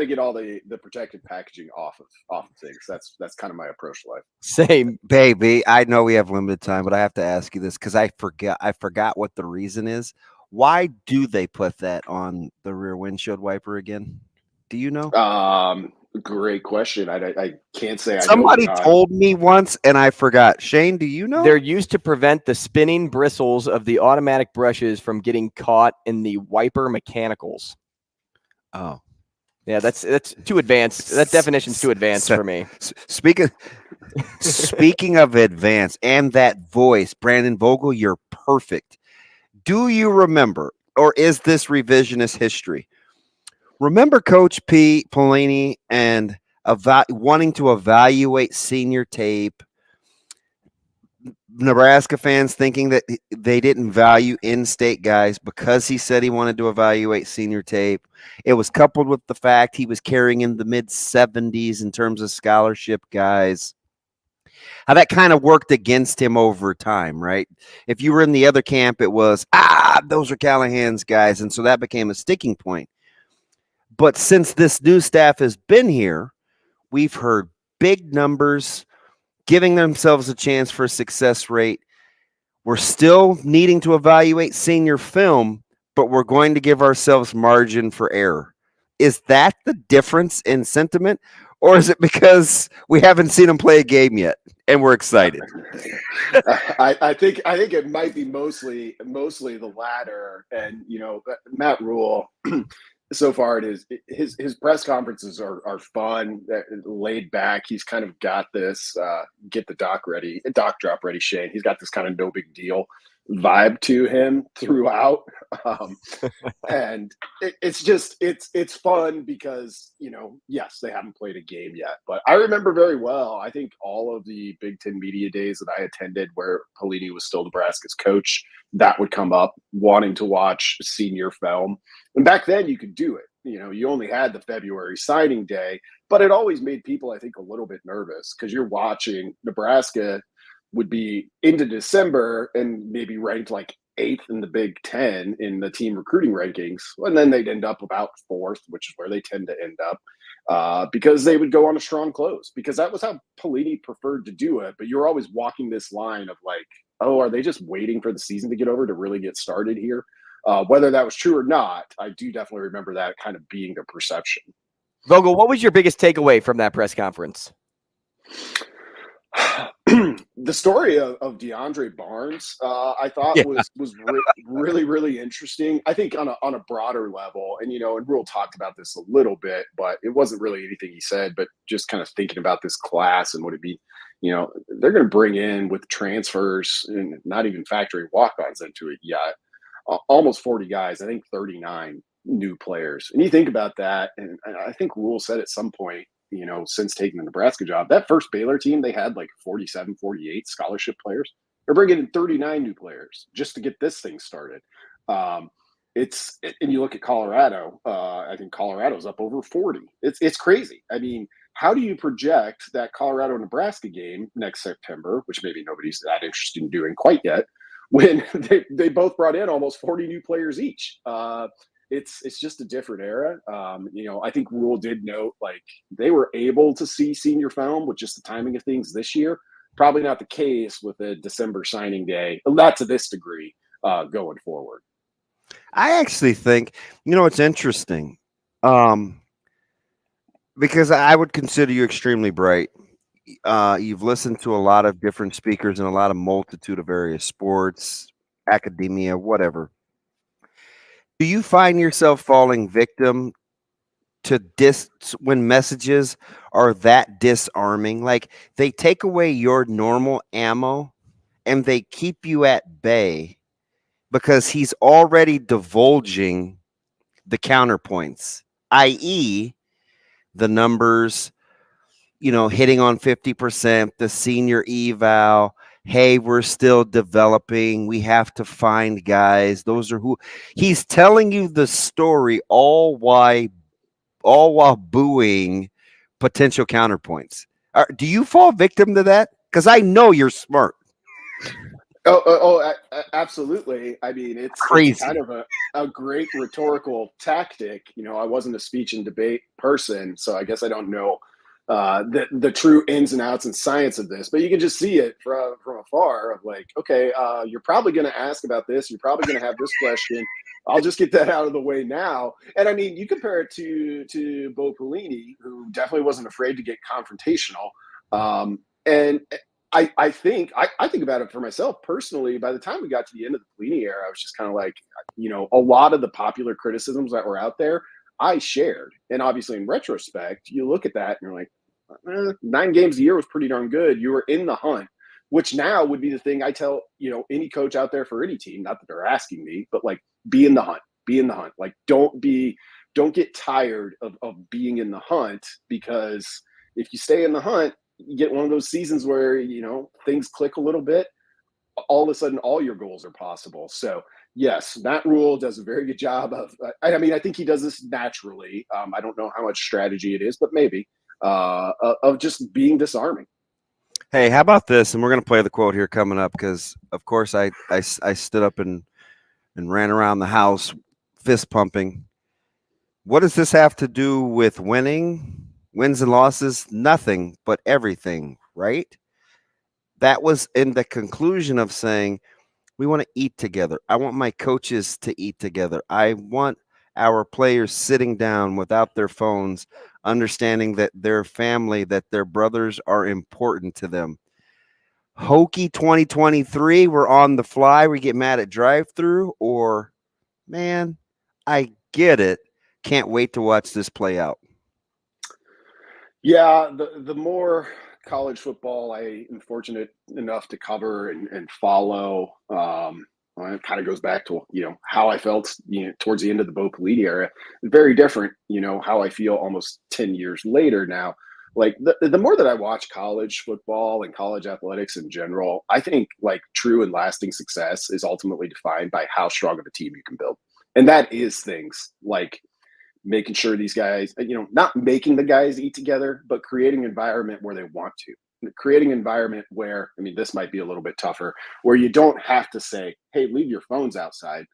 get all the protective packaging off of things. That's kind of my approach to life. Same. Baby, I know we have limited time, but I have to ask you this because I forgot what the reason is. Why do they put that on the rear windshield wiper again? Do you know? Great question. I can't say I know. Somebody told me once and I forgot. Shane, do you know? They're used to prevent the spinning bristles of the automatic brushes from getting caught in the wiper mechanicals. Oh. Yeah, that's too advanced. That definition's too advanced for me. Speaking of advanced and that voice, Brandon Vogel, you're perfect. Do you remember, or is this revisionist history? Remember Coach P. Pelini and wanting to evaluate senior tape, Nebraska fans thinking that they didn't value in-state guys because he said he wanted to evaluate senior tape. It was coupled with the fact he was carrying in the mid-70s in terms of scholarship guys. How that kind of worked against him over time, right? If you were in the other camp, it was, those are Callahan's guys. And so that became a sticking point. But since this new staff has been here, we've heard big numbers, giving themselves a chance for a success rate. We're still needing to evaluate senior film, but we're going to give ourselves margin for error. Is that the difference in sentiment? Or is it because we haven't seen them play a game yet and we're excited? I think it might be mostly the latter. And Matt Rhule, so far it is his press conferences are fun, laid back. He's kind of got this get the doc drop ready, Shane. He's got this kind of no big deal vibe to him throughout, and it's fun because yes, they haven't played a game yet, but I remember very well. I think all of the Big Ten media days that I attended where Pelini was still Nebraska's coach, that would come up, wanting to watch senior film. And back then you could do it. You only had the February signing day, but it always made people, I think, a little bit nervous because you're watching Nebraska would be into December and maybe ranked like 8th in the Big Ten in the team recruiting rankings. And then they'd end up about 4th, which is where they tend to end up because they would go on a strong close because that was how Pelini preferred to do it. But you're always walking this line of like, oh, are they just waiting for the season to get over to really get started here? Whether that was true or not, I do definitely remember that kind of being the perception. Vogel, what was your biggest takeaway from that press conference? The story of DeAndre Barnes, I thought was really, really interesting. I think on a broader level, and and Rhule talked about this a little bit, but it wasn't really anything he said. But just kind of thinking about this class and what it'd be, they're going to bring in with transfers and not even factoring walk-ons into it yet. Almost 40 guys, I think 39 new players. And you think about that, and I think Rhule said at some point, since taking the Nebraska job, that first Baylor team, they had like 47, 48 scholarship players. They're bringing in 39 new players just to get this thing started. And you look at Colorado, I think Colorado's up over 40. It's crazy. I mean, how do you project that Colorado-Nebraska game next September, which maybe nobody's that interested in doing quite yet, when they both brought in almost 40 new players each? It's just a different era. I think Rhule did note like they were able to see senior film with just the timing of things this year. Probably not the case with the December signing day, not to this degree going forward. I actually think, it's interesting because I would consider you extremely bright. You've listened to a lot of different speakers in a lot of multitude of various sports, academia, whatever. Do you find yourself falling victim to when messages are that disarming? Like they take away your normal ammo and they keep you at bay because he's already divulging the counterpoints, i.e., the numbers, hitting on 50%, the senior eval. Hey, we're still developing. We have to find guys. Those are who he's telling you the story, all while booing potential counterpoints. Do you fall victim to that? Because I know you're smart. Oh, absolutely. I mean, it's crazy. It's kind of a great rhetorical tactic. I wasn't a speech and debate person, so I guess I don't know the true ins and outs and science of this, but you can just see it from afar of like, okay, you're probably going to ask about this. You're probably going to have this question. I'll just get that out of the way now. And I mean, you compare it to Bo Pelini, who definitely wasn't afraid to get confrontational. And I think about it for myself personally. By the time we got to the end of the Pelini era, I was just kind of like, a lot of the popular criticisms that were out there, I shared. And obviously in retrospect, you look at that and you're like, 9 games a year was pretty darn good. You were in the hunt, which now would be the thing I tell, any coach out there for any team, not that they're asking me, but like, be in the hunt. Like, don't get tired of being in the hunt, because if you stay in the hunt, you get one of those seasons where, things click a little bit. All of a sudden, all your goals are possible. So yes, Matt Rhule does a very good job of, I think he does this naturally. I don't know how much strategy it is, but maybe of just being disarming. Hey, how about this? And we're going to play the quote here coming up, because of course I stood up and ran around the house fist pumping. What does this have to do with winning? Wins and losses? Nothing, but everything, right? That was in the conclusion of saying, we want to eat together. I want my coaches to eat together. I want our players sitting down without their phones, understanding that their family, that their brothers are important to them. Hokey 2023, we're on the fly. We get mad at drive-through, or, man, I get it. Can't wait to watch this play out. Yeah, the more college football I am fortunate enough to cover and follow, it kind of goes back to how I felt towards the end of the Bo Pelini era. Very different, how I feel almost 10 years later now. Like the more that I watch college football and college athletics in general, I think like true and lasting success is ultimately defined by how strong of a team you can build, and that is things like making sure these guys, not making the guys eat together, but creating an environment where they want to. Creating an environment where, this might be a little bit tougher, where you don't have to say, hey, leave your phones outside.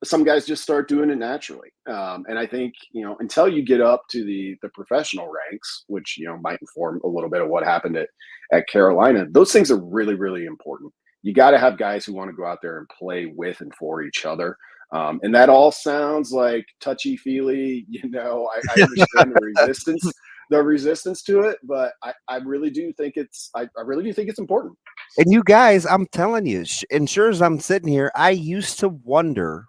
Some guys just start doing it naturally. And I think, until you get up to the professional ranks, which, might inform a little bit of what happened at Carolina, those things are really, really important. You got to have guys who want to go out there and play with and for each other. And that all sounds like touchy-feely, I understand the resistance to it, but I really do think it's important. And you guys, I'm telling you, and sure as I'm sitting here, I used to wonder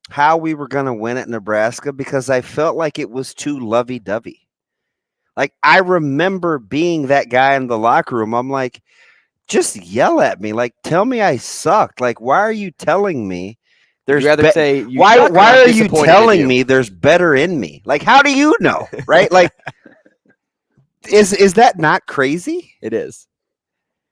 how we were going to win at Nebraska, because I felt like it was too lovey-dovey. Like, I remember being that guy in the locker room. I'm like, just yell at me. Like, tell me I sucked. Like, why are you telling me? Why are you telling me there's better in me? Like, how do you know? Right? Like, is that not crazy? It is.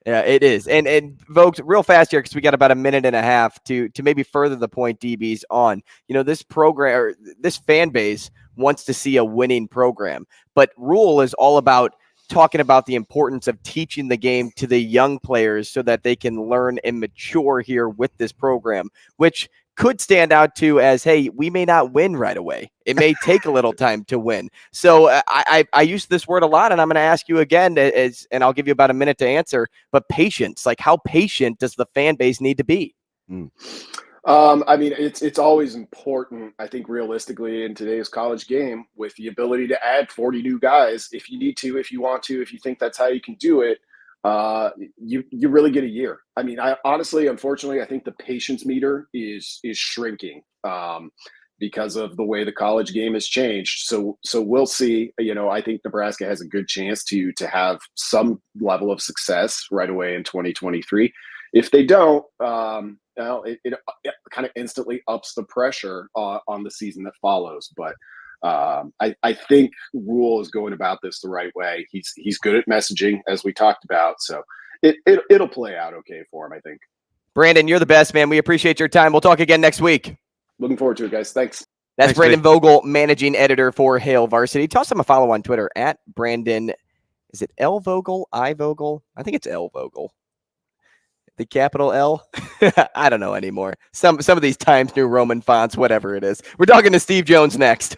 Yeah, it is. And folks, real fast here, because we got about a minute and a half to maybe further the point DB's on. This program, or this fan base, wants to see a winning program, but Rhule is all about talking about the importance of teaching the game to the young players so that they can learn and mature here with this program, which could stand out to as, hey, we may not win right away. It may take a little time to win. So I use this word a lot, and I'm going to ask you again, and I'll give you about a minute to answer, but patience. Like, how patient does the fan base need to be? It's always important, I think, realistically in today's college game, with the ability to add 40 new guys if you need to, if you want to, if you think that's how you can do it. You really get a year. Unfortunately, I think the patience meter is shrinking because of the way the college game has changed. So we'll see. I think Nebraska has a good chance to have some level of success right away in 2023. If they don't, it kind of instantly ups the pressure on the season that follows. But I think Rhule is going about this the right way. He's good at messaging, as we talked about. So it'll play out okay for him, I think. Brandon, you're the best, man. We appreciate your time. We'll talk again next week. Looking forward to it, guys. Thanks. That's Brandon Vogel, managing editor for Hail Varsity. Toss him a follow on Twitter at Brandon. Is it L Vogel? I Vogel? I think it's L Vogel. the capital L. I don't know anymore. Some of these Times New Roman fonts, whatever it is. We're talking to Steve Jones next.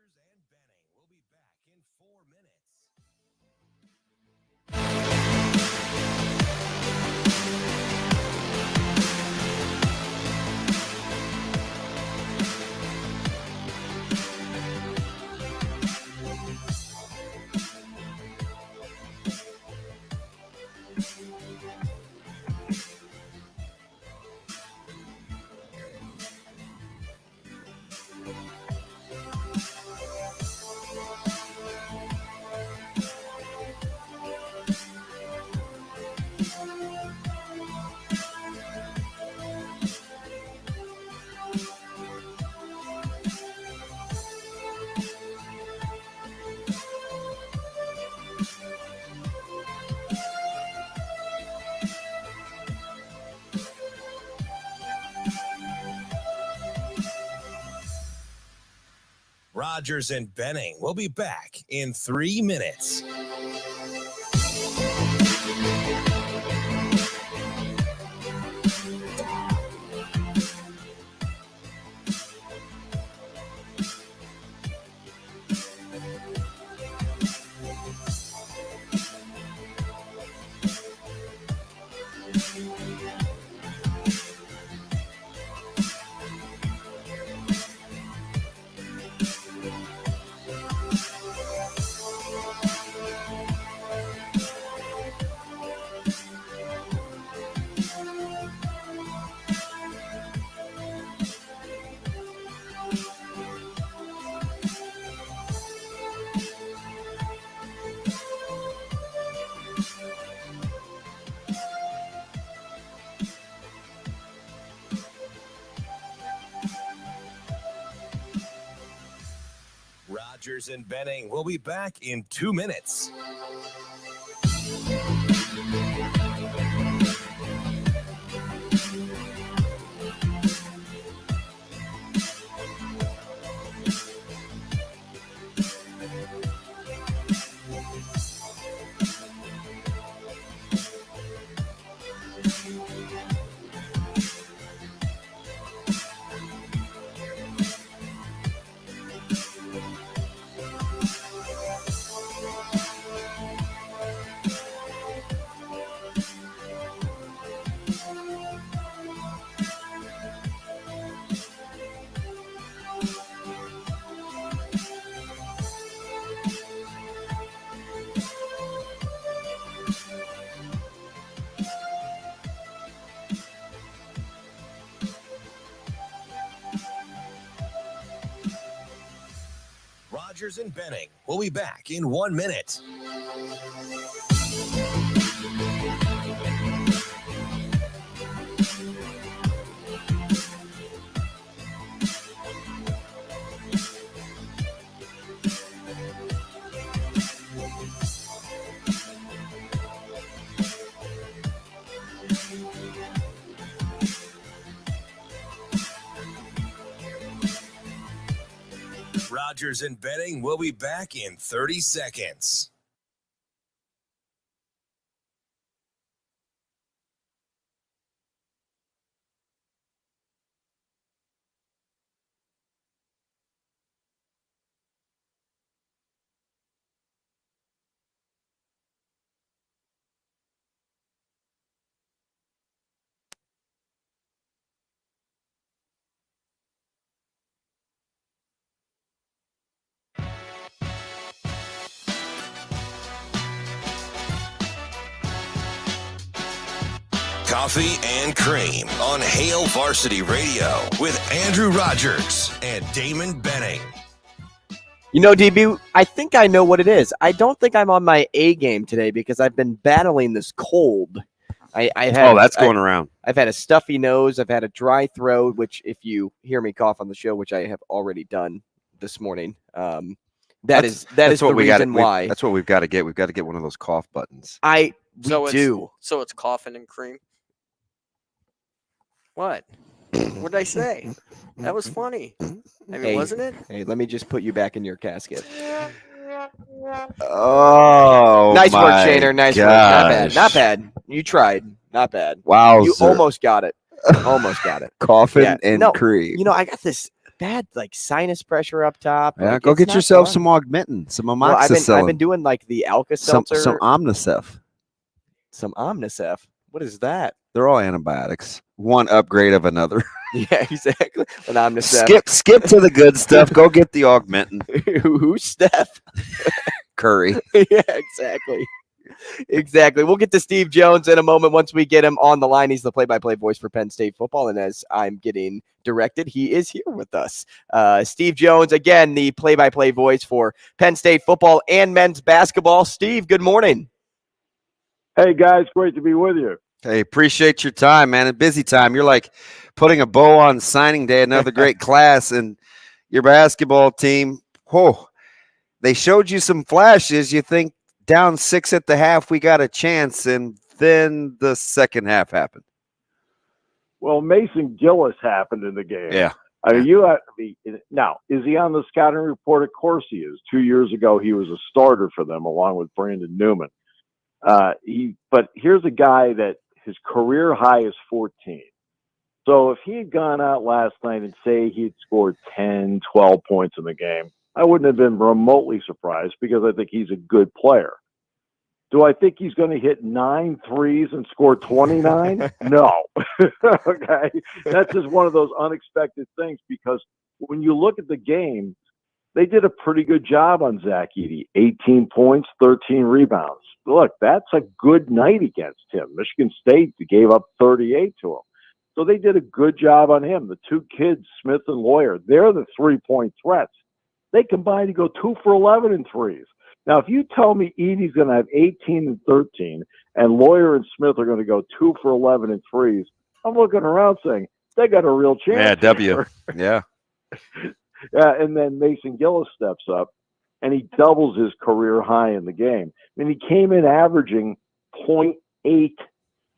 Rogers and Benning will be back in 4 minutes. Rogers and Benning will be back in 3 minutes. Rogers and Benning will be back in 2 minutes. Rogers and Benning will be back in 1 minute. Rogers and Benning will be back in 30 seconds. Coffee and Cream on Hale Varsity Radio with Andrew Rogers and Damon Benning. You know, DB, I think I know what it is. I don't think I'm on my A game today because I've been battling this cold. That's going around. I've had a stuffy nose. I've had a dry throat, which if you hear me cough on the show, which I have already done this morning, that's the reason why. That's what we've got to get. We've got to get one of those cough buttons. So it's coughing and cream. What? What did I say? That was funny. I mean, Hey. wasn't it? Hey, let me just put you back in your casket. Oh, Nice work, my Shaner. Nice work. Not bad. Not gosh. bad. You tried. Not bad. Wowzer. You almost got it. Almost got it. Coffin Yeah. and No, cream. you know, I got this bad like sinus pressure up top. Yeah, Like, go it's get not yourself fun. some Augmentin, some Well, I've amoxicillin, been doing like the some Alka-Seltzer, Omnicef. some Omnicef. What is that? They're all antibiotics. One upgrade of another. Yeah, exactly. An Omnicef. Skip to the good stuff. Go get the Augmentin. Who's Steph? Curry. Yeah, exactly. Exactly. We'll get to Steve Jones in a moment once we get him on the line. He's the play-by-play voice for Penn State football, and as I'm getting directed, he is here with us. Steve Jones, again, the play-by-play voice for Penn State football and men's basketball. Steve, good morning. Hey, guys, great to be with you. Hey, appreciate your time, man. A busy time. You're like putting a bow on signing day, another great class, and your basketball team, whoa, they showed you some flashes. You think down 6 at the half, we got a chance, and then the second half happened. Well, Mason Gillis happened in the game. Yeah. I mean, you have to be now. Is he on the scouting report? Of course he is. 2 years ago, he was a starter for them along with Brandon Newman. But here's a guy that his career high is 14. So if he had gone out last night and say he had scored 10, 12 points in the game, I wouldn't have been remotely surprised because I think he's a good player. Do I think he's going to hit 9 threes and score 29? No. Okay. That's just one of those unexpected things because when you look at the game, they did a pretty good job on Zach Edey. 18 points, 13 rebounds. Look, that's a good night against him. Michigan State gave up 38 to him. So they did a good job on him. The two kids, Smith and Lawyer, they're the three-point threats. They combined to go 2 for 11 in threes. Now, if you tell me Edey's going to have 18 and 13 and Lawyer and Smith are going to go 2 for 11 in threes, I'm looking around saying, they got a real chance. Yeah, W. Yeah. Yeah, and then Mason Gillis steps up, and he doubles his career high in the game. I mean, he came in averaging 0.8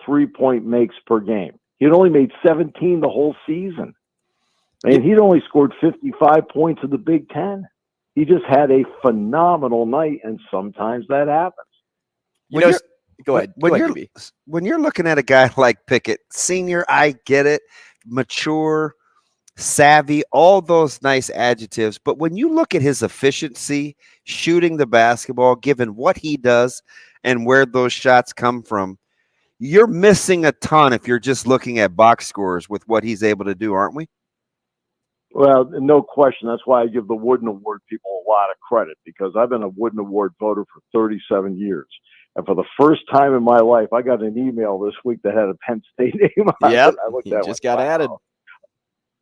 three-point makes per game. He'd only made 17 the whole season. And he'd only scored 55 points in the Big Ten. He just had a phenomenal night, and sometimes that happens. Go ahead. When you're looking at a guy like Pickett, senior, I get it, mature, savvy, all those nice adjectives. But when you look at his efficiency, shooting the basketball, given what he does and where those shots come from, you're missing a ton if you're just looking at box scores with what he's able to do, aren't we? Well, no question. That's why I give the Wooden Award people a lot of credit because I've been a Wooden Award voter for 37 years. And for the first time in my life, I got an email this week that had a Penn State name on it. Yep, I looked he at just got added.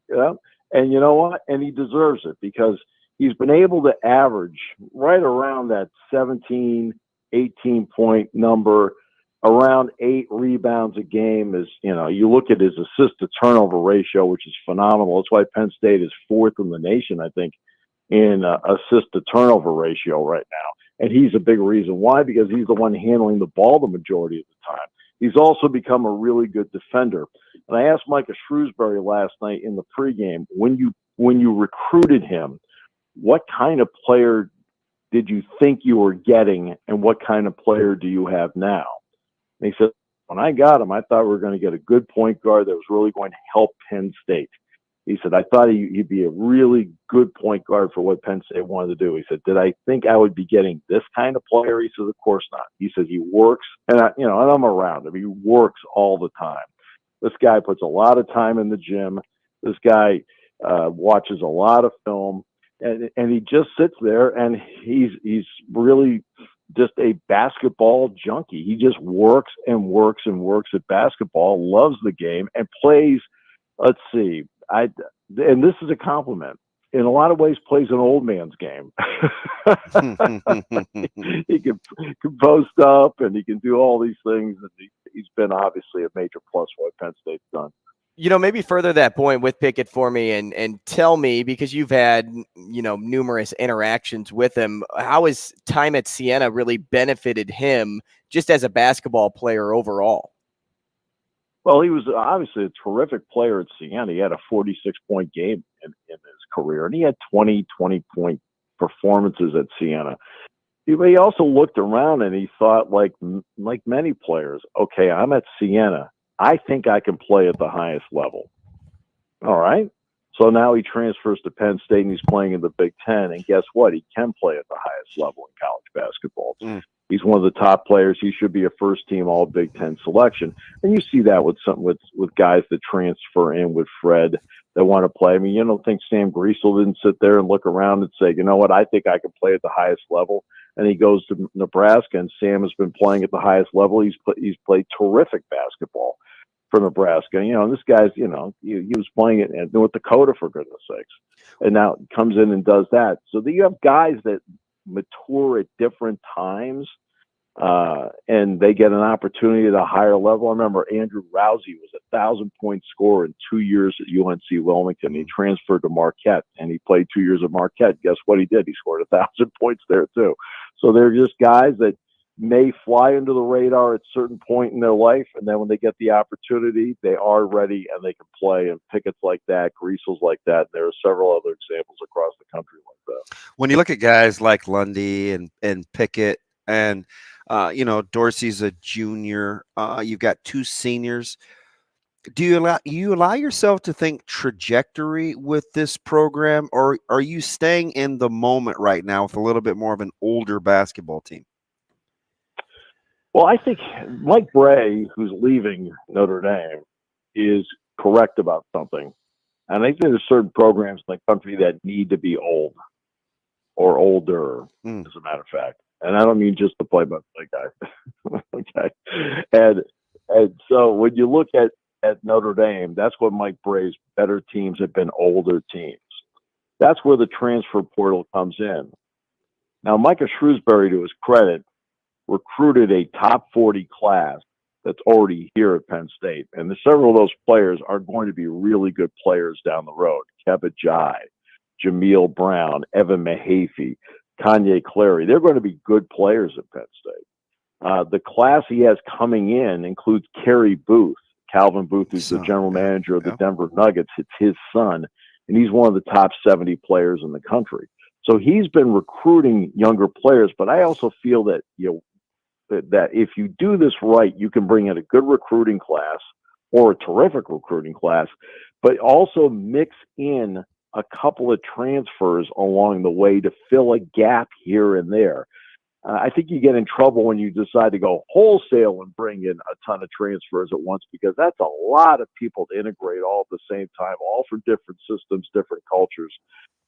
Yeah, and you know what? And he deserves it because he's been able to average right around that 17, 18-point number, around 8 rebounds a game. Is you look at his assist-to-turnover ratio, which is phenomenal. That's why Penn State is 4th in the nation, I think, in assist-to-turnover ratio right now. And he's a big reason why, because he's the one handling the ball the majority of the time. He's also become a really good defender. And I asked Micah Shrewsbury last night in the pregame, when you recruited him, what kind of player did you think you were getting, and what kind of player do you have now? And he said, when I got him, I thought we were going to get a good point guard that was really going to help Penn State. He said, I thought he'd be a really good point guard for what Penn State wanted to do. He said, did I think I would be getting this kind of player? He said, of course not. He said, he works, and I'm around him. He works all the time. This guy puts a lot of time in the gym. This guy watches a lot of film, and he just sits there, and he's really just a basketball junkie. He just works and works and works at basketball, loves the game, and plays. Let's see. And this is a compliment. In a lot of ways, plays an old man's game. He can post up and he can do all these things. And he's been obviously a major plus for what Penn State's done. Maybe further that point with Pickett for me and tell me, because you've had, numerous interactions with him, how has time at Siena really benefited him just as a basketball player overall? Well, he was obviously a terrific player at Siena. He had a 46-point game in his career, and he had 20-point performances at Siena. But he also looked around and he thought, like many players, okay, I'm at Siena. I think I can play at the highest level. All right. So now he transfers to Penn State and he's playing in the Big Ten. And guess what? He can play at the highest level in college basketball. He's one of the top players. He should be a first-team All Big Ten selection. And you see that with guys that transfer in with Fred that want to play. I mean, you don't think Sam Greasel didn't sit there and look around and say, you know what, I think I can play at the highest level. And he goes to Nebraska, and Sam has been playing at the highest level. He's played terrific basketball for Nebraska. And this guy's, he was playing it in North Dakota, for goodness sakes. And now comes in and does that. So you have guys that mature at different times, and they get an opportunity at a higher level. I remember Andrew Rousey was a 1,000-point scorer in 2 years at UNC Wilmington. He transferred to Marquette, and he played 2 years at Marquette. Guess what he did? He scored 1,000 points there too. So they're just guys that may fly under the radar at a certain point in their life, and then when they get the opportunity, they are ready and they can play. And Pickett's like that, Greasel's like that. And there are several other examples across the country like that. When you look at guys like Lundy and Pickett and Dorsey's a junior, you've got two seniors. Do you allow yourself to think trajectory with this program, or are you staying in the moment right now with a little bit more of an older basketball team? Well, I think Mike Bray, who's leaving Notre Dame, is correct about something. And I think there's certain programs in the country that need to be old or older, as a matter of fact. And I don't mean just the play-by-play guy. Okay. And so when you look at Notre Dame, that's what Mike Bray's better teams have been older teams. That's where the transfer portal comes in. Now, Micah Shrewsbury, to his credit, recruited a top 40 class that's already here at Penn State. And several of those players are going to be really good players down the road. Kevin Jai, Jameel Brown, Evan Mahaffey, Kanye Clary. They're going to be good players at Penn State. The class he has coming in includes Kerry Booth, Calvin Booth, who's the general manager of the Denver Nuggets. It's his son, and he's one of the top 70 players in the country. So he's been recruiting younger players, but I also feel that, that if you do this right, you can bring in a good recruiting class or a terrific recruiting class, but also mix in a couple of transfers along the way to fill a gap here and there. I think you get in trouble when you decide to go wholesale and bring in a ton of transfers at once, because that's a lot of people to integrate all at the same time, all for different systems, different cultures.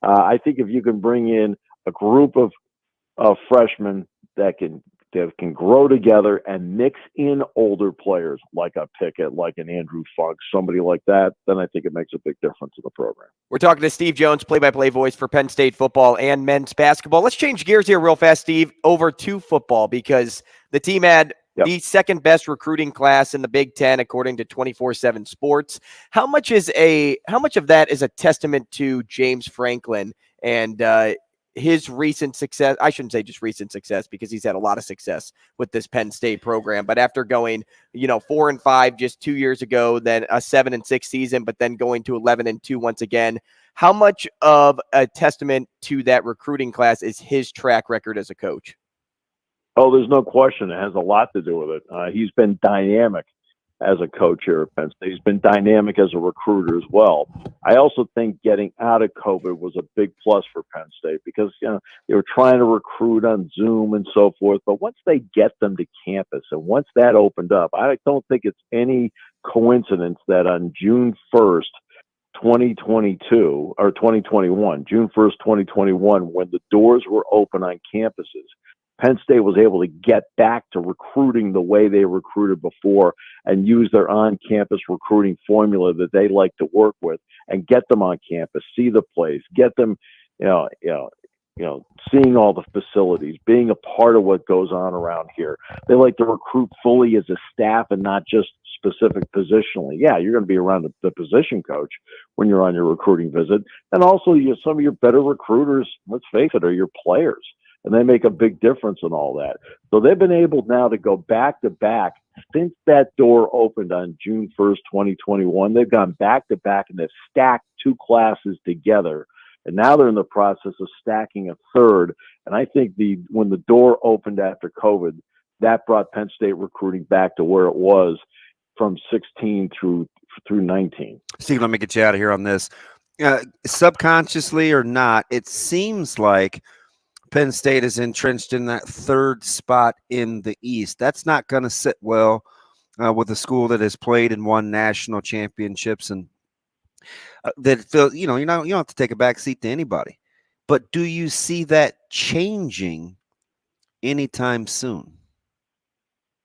I think if you can bring in a group of freshmen that can grow together and mix in older players like a Pickett, like an Andrew Funk, somebody like that, then I think it makes a big difference in the program. We're talking to Steve Jones, play-by-play voice for Penn State football and men's basketball. Let's change gears here real fast, Steve, over to football, because the team had the second best recruiting class in the Big Ten, according to 24/7 Sports. How much of that is a testament to James Franklin and his recent success? I shouldn't say just recent success, because he's had a lot of success with this Penn State program. But after going, 4-5 just 2 years ago, then a 7-6 season, but then going to 11-2 once again, how much of a testament to that recruiting class is his track record as a coach? Oh, there's no question. It has a lot to do with it. He's been dynamic as a coach here at Penn State. He's been dynamic as a recruiter as well. I also think getting out of COVID was a big plus for Penn State, because they were trying to recruit on Zoom and so forth. But once they get them to campus, and once that opened up, I don't think it's any coincidence that on June 1st, 2022 or 2021, June 1st, 2021, when the doors were open on campuses, Penn State was able to get back to recruiting the way they recruited before and use their on-campus recruiting formula that they like to work with and get them on campus, see the place, get them, seeing all the facilities, being a part of what goes on around here. They like to recruit fully as a staff and not just specific positionally. Yeah, you're going to be around the position coach when you're on your recruiting visit. And also, some of your better recruiters, let's face it, are your players. And they make a big difference in all that. So they've been able now to go back to back since that door opened on June 1st, 2021, they've gone back to back and they've stacked 2 classes together. And now they're in the process of stacking a third. And I think when the door opened after COVID, that brought Penn State recruiting back to where it was from 16 through 19. Steve, let me get you out of here on this. Subconsciously or not, it seems like Penn State is entrenched in that 3rd spot in the East. That's not going to sit well with a school that has played and won national championships, and that feels, you don't have to take a back seat to anybody. But do you see that changing anytime soon?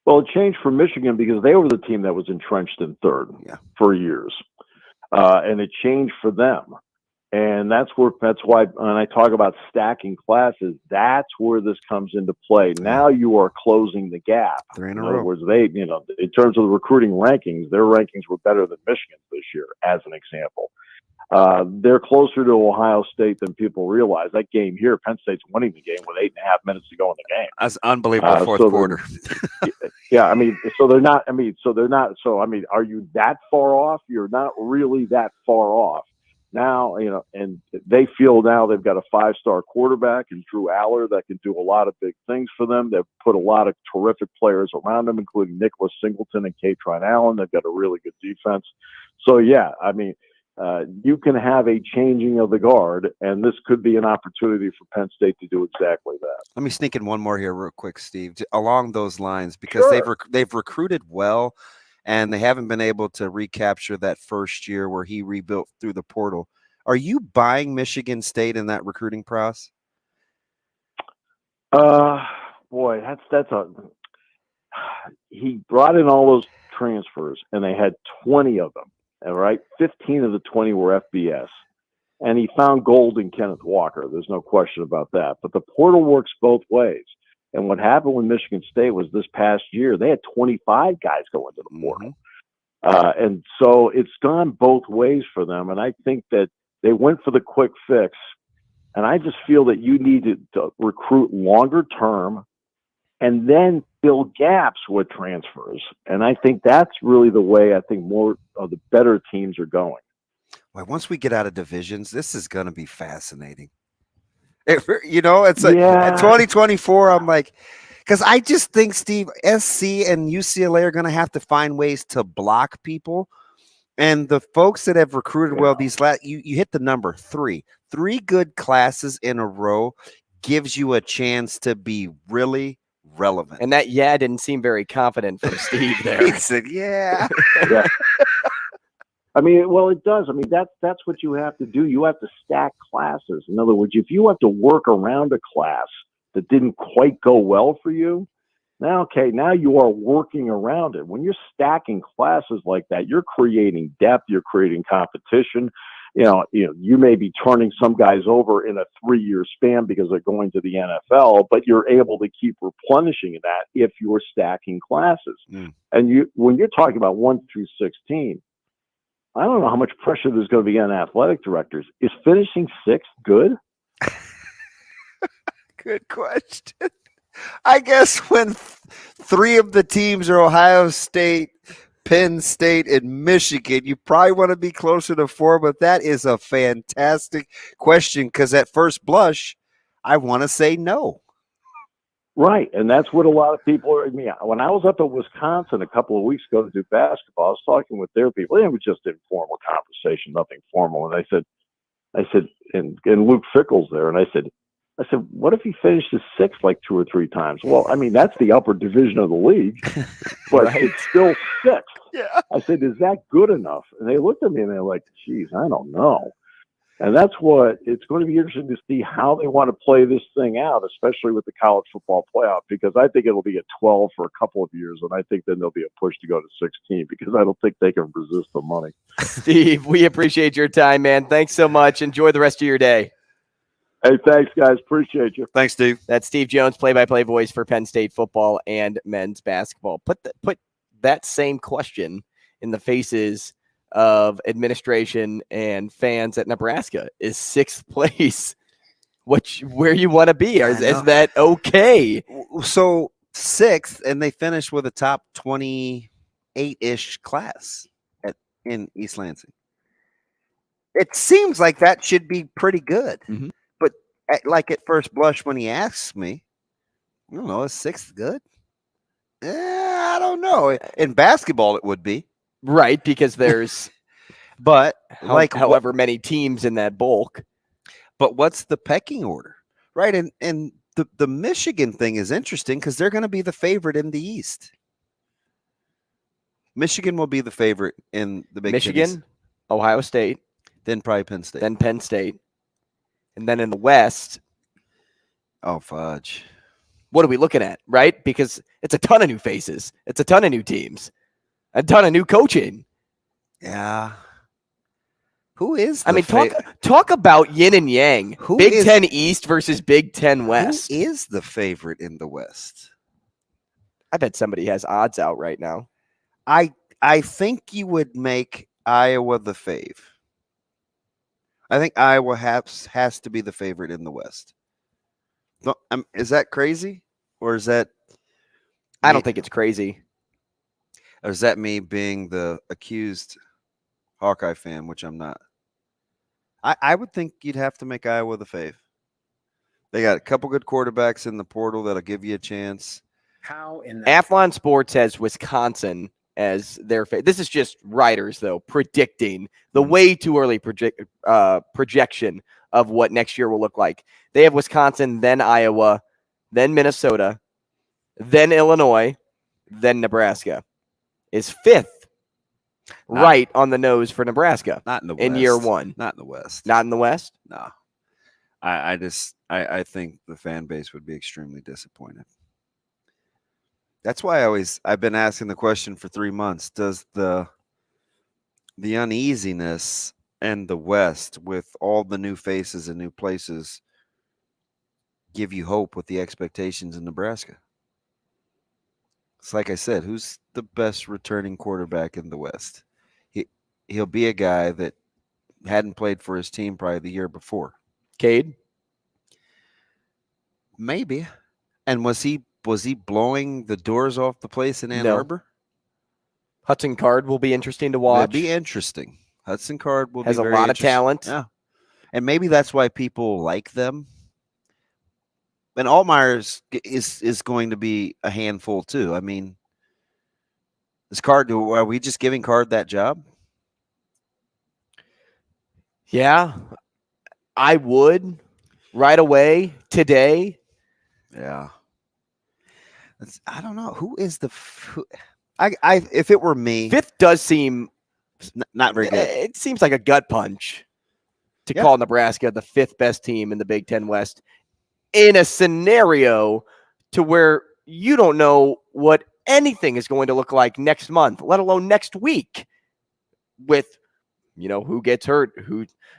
Well, it changed for Michigan because they were the team that was entrenched in 3rd for years, and it changed for them. And that's why when I talk about stacking classes, that's where this comes into play. Now you are closing the gap. 3 in a In other row. words, they, in terms of the recruiting rankings, their rankings were better than Michigan's this year, as an example. They're closer to Ohio State than people realize. That game here, Penn State's winning the game with 8.5 minutes to go in the game. That's unbelievable. Fourth quarter. Yeah, they're not. Are you that far off? You're not really that far off. Now, and they feel now they've got a 5-star quarterback in Drew Aller that can do a lot of big things for them. They've put a lot of terrific players around them, including Nicholas Singleton and Katron Allen. They've got a really good defense. So, you can have a changing of the guard, and this could be an opportunity for Penn State to do exactly that. Let me sneak in one more here real quick, Steve, along those lines, because they've recruited well, and they haven't been able to recapture that first year where he rebuilt through the portal. Are you buying Michigan State in that recruiting process? Boy, he brought in all those transfers, and they had 20 of them. All right, 15 of the 20 were FBS, and he found gold in Kenneth Walker. There's no question about that. But the portal works both ways. And what happened with Michigan State was this past year, they had 25 guys go into the portal. And so it's gone both ways for them. And I think that they went for the quick fix. And I just feel that you need to recruit longer term and then fill gaps with transfers. And I think that's really the way I think more of the better teams are going. Well, once we get out of divisions, this is going to be fascinating. It's like at 2024, I'm like, because I just think, Steve, SC and UCLA are going to have to find ways to block people. And the folks that have recruited well, you hit the number 3. 3 good classes in a row gives you a chance to be really relevant. And that didn't seem very confident from Steve there. He said, yeah. Well, it does. That's what you have to do. You have to stack classes. In other words, if you have to work around a class that didn't quite go well for you, now you are working around it. When you're stacking classes like that, you're creating depth, you're creating competition. You may be turning some guys over in a 3-year span because they're going to the NFL, but you're able to keep replenishing that if you're stacking classes. And when you're talking about 1 through 16, I don't know how much pressure there's going to be on athletic directors. Is finishing 6th good? Good question. I guess when 3 of the teams are Ohio State, Penn State, and Michigan, you probably want to be closer to 4, but that is a fantastic question because at first blush, I want to say no. Right, and that's what a lot of people are. When I was up in Wisconsin a couple of weeks ago to do basketball, I was talking with their people. It was just informal conversation, nothing formal. And I said, and Luke Fickle's there, and I said, what if he finishes 6th like 2 or 3 times? Well, that's the upper division of the league, but it's still 6th. Yeah. I said, is that good enough? And they looked at me and they're like, geez, I don't know. And that's what it's going to be interesting to see how they want to play this thing out, especially with the college football playoff, because I think it'll be at 12 for a couple of years. And I think then there'll be a push to go to 16 because I don't think they can resist the money. Steve, we appreciate your time, man. Thanks so much. Enjoy the rest of your day. Hey, thanks, guys. Appreciate you. Thanks, Steve. That's Steve Jones, play-by-play voice for Penn State football and men's basketball. Put that same question in the faces of administration and fans at Nebraska. Is 6th place where you want to be? Is that okay? So 6th, and they finished with a top 28-ish class in East Lansing. It seems like that should be pretty good. Mhm. But at first blush, when he asks me, I don't know, is 6th good? I don't know. In basketball, it would be. Right, because there's But however many teams in that bulk. But what's the pecking order? Right. And the Michigan thing is interesting because they're going to be the favorite in the East. Michigan will be the favorite in the Big Ten Michigan, East. Ohio State, Then probably Penn State. then Penn State. And then in the West, oh, fudge. what are we looking at, right? Because it's a ton of new faces. It's a ton of new teams. A ton of new coaching. Yeah. Who is talk about yin and yang. Big Ten East versus Big Ten West. Who is the favorite in the West? I bet somebody has odds out right now. I think you would make Iowa the fave. I think Iowa has to be the favorite in the West. Is that crazy? Or is that... I don't think it's crazy. Or is that me being the accused Hawkeye fan, which I'm not? I would think you'd have to make Iowa the fave. They got a couple good quarterbacks in the portal that'll give you a chance. How in that? Athlon Sports has Wisconsin as their fave. This is just writers, though, predicting the way too early projection of what next year will look like. They have Wisconsin, then Iowa, then Minnesota, then Illinois, then Nebraska. Is 5th. Right on the nose for Nebraska. Not in the West. In year one. Not in the West. Not in the West? No. I think the fan base would be extremely disappointed. That's why I've been asking the question for 3 months. Does the uneasiness in the West with all the new faces and new places give you hope with the expectations in Nebraska? It's like I said, who's the best returning quarterback in the West? He'll be a guy that hadn't played for his team probably the year before. Cade? Maybe. And was he blowing the doors off the place in Ann Arbor? Hudson Card will be interesting to watch. It'll be interesting. Hudson Card will has be a lot of talent. Yeah. And maybe that's why people like them. And Altmaier is going to be a handful too. I mean, is Card? Are we just giving Card that job? Yeah, I would right away today. Yeah, I don't know who is the. If it were me, 5th does seem not very good. It seems like a gut punch to call Nebraska the 5th best team in the Big Ten West in a scenario to where you don't know what anything is going to look like next month, let alone next week. With who gets hurt,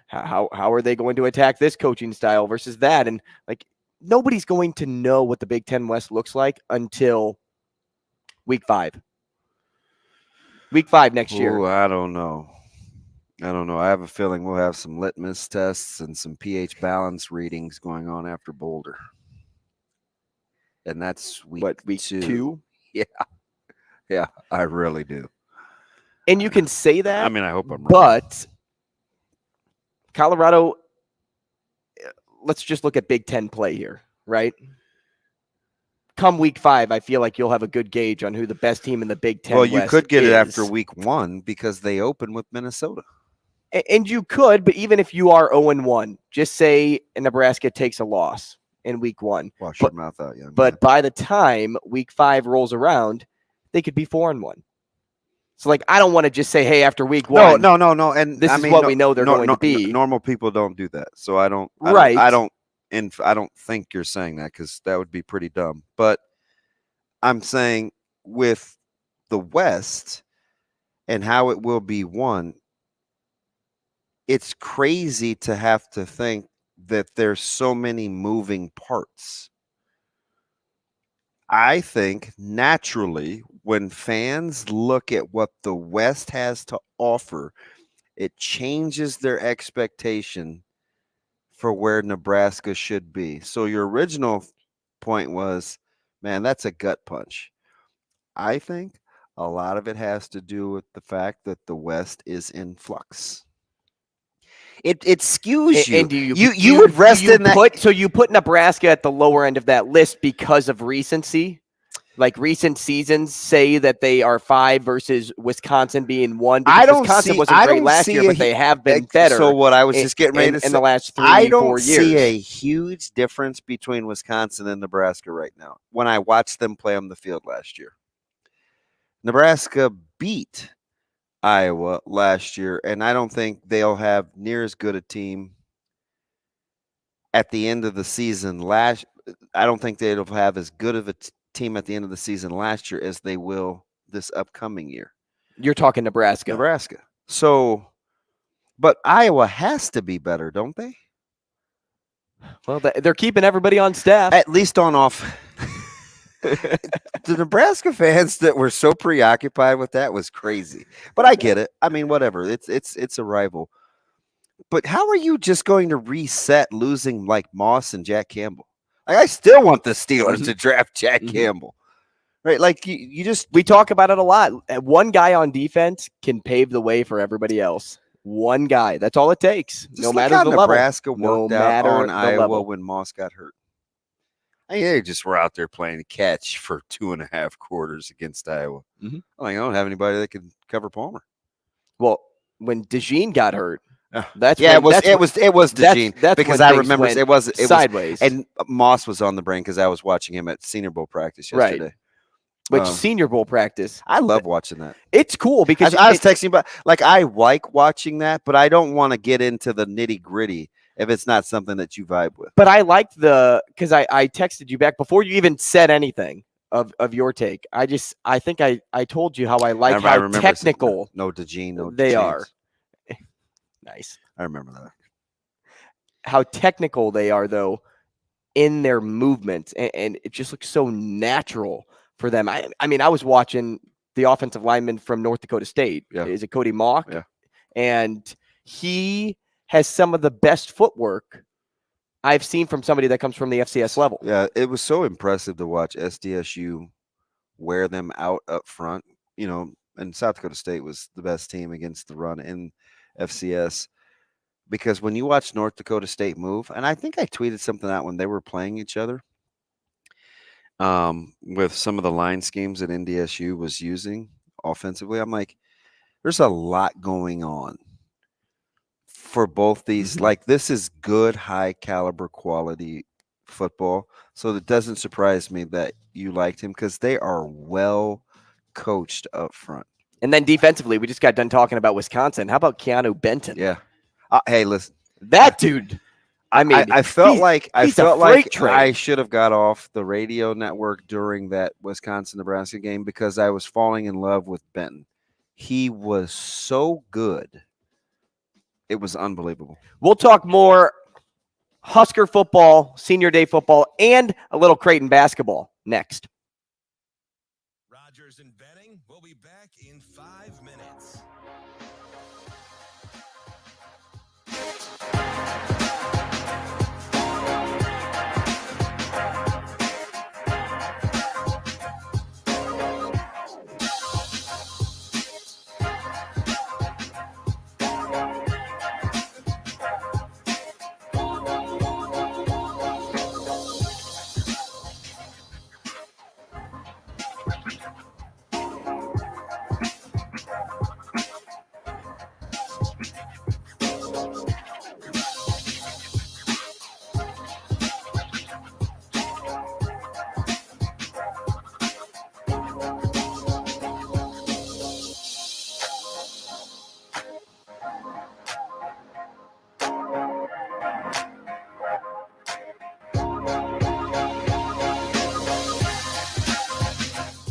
how are they going to attack this coaching style versus that, and nobody's going to know what the Big Ten West looks like until week 5. Week 5 next year. Ooh, I don't know. I have a feeling we'll have some litmus tests and some pH balance readings going on after Boulder. And that's week 2? Yeah. Yeah, I really do. And you can say that. I mean, I hope I'm right. But Colorado, let's just look at Big Ten play here, right? Come week 5, I feel like you'll have a good gauge on who the best team in the Big Ten West you could get is. it after week 1 because they open with Minnesota. And you could, but even if you are 0-1, just say Nebraska takes a loss in week 1. Wash your mouth out, young But by the time week 5 rolls around, they could be 4-1. So, I don't want to just say, hey, after week 1. No. And this is what we know they're going to be. Normal people don't do that. So I don't think you're saying that because that would be pretty dumb. But I'm saying with the West and how it will be won, it's crazy to have to think that there's so many moving parts. I think naturally when fans look at what the West has to offer, it changes their expectation for where Nebraska should be. So your original point was man, that's a gut punch. I think a lot of it has to do with the fact that the West is in flux. It skews you. And do you would rest in that. So you put Nebraska at the lower end of that list because of recency? Like recent seasons say that they are 5 versus Wisconsin being 1. Wisconsin wasn't great last year, but they have been better. So what I was just getting ready to say, in the last 3-4 years. I don't see a huge difference between Wisconsin and Nebraska right now. When I watched them play on the field last year, Nebraska beat Iowa last year, and I don't think they'll have near as good a team at the end of the season. I don't think they'll have as good of a team at the end of the season last year as they will this upcoming year. You're talking Nebraska. So, but Iowa has to be better, don't they? Well, they're keeping everybody on staff. At least on off. The Nebraska fans that were so preoccupied with that was crazy. But I get it. I mean, whatever. It's a rival. But how are you just going to reset losing like Moss and Jack Campbell? Like, I still want the Steelers to draft Jack Campbell. Right? Like we talk about it a lot. One guy on defense can pave the way for everybody else. One guy. That's all it takes. No matter the level. Nebraska worked out on Iowa when Moss got hurt. They just were out there playing catch for 2.5 quarters against Iowa. I don't have anybody that can cover Palmer. Well, when DeJean got hurt, it was DeJean because I remember it was sideways, and Moss was on the brain because I was watching him at Senior Bowl practice yesterday. Right. Which Senior Bowl practice? I love watching that. It's cool because I was texting about I like watching that, but I don't want to get into the nitty gritty if it's not something that you vibe with. But I liked because I texted you back before you even said anything of your take. I think I told you how I like how technical they are. Nice. I remember that. How technical they are, though, in their movements, and it just looks so natural for them. I mean, I was watching the offensive lineman from North Dakota State. Yeah. Is it Cody Mock? Yeah. And he has some of the best footwork I've seen from somebody that comes from the FCS level. Yeah, it was so impressive to watch SDSU wear them out up front. And South Dakota State was the best team against the run in FCS. Because when you watch North Dakota State move, and I think I tweeted something out when they were playing each other with some of the line schemes that NDSU was using offensively, I'm like, there's a lot going on for both these. Like, this is good, high caliber quality football. So it doesn't surprise me that you liked him because they are well coached up front. And then defensively, we just got done talking about Wisconsin. How about Keanu Benton? Yeah. Hey, listen, that dude. I mean, I felt like I should have got off the radio network during that Wisconsin-Nebraska game because I was falling in love with Benton. He was so good. It was unbelievable. We'll talk more Husker football, senior day football, and a little Creighton basketball next. Rogers and Benning will be back in 5 minutes.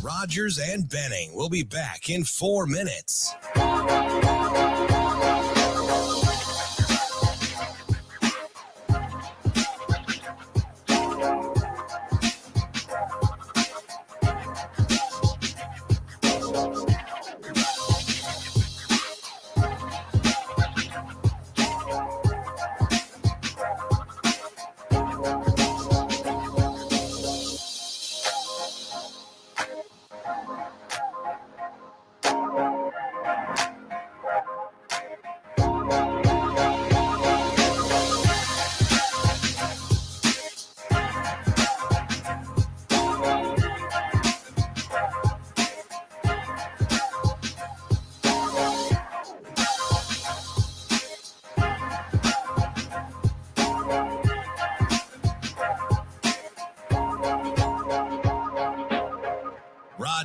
Rogers and Benning will be back in 4 minutes.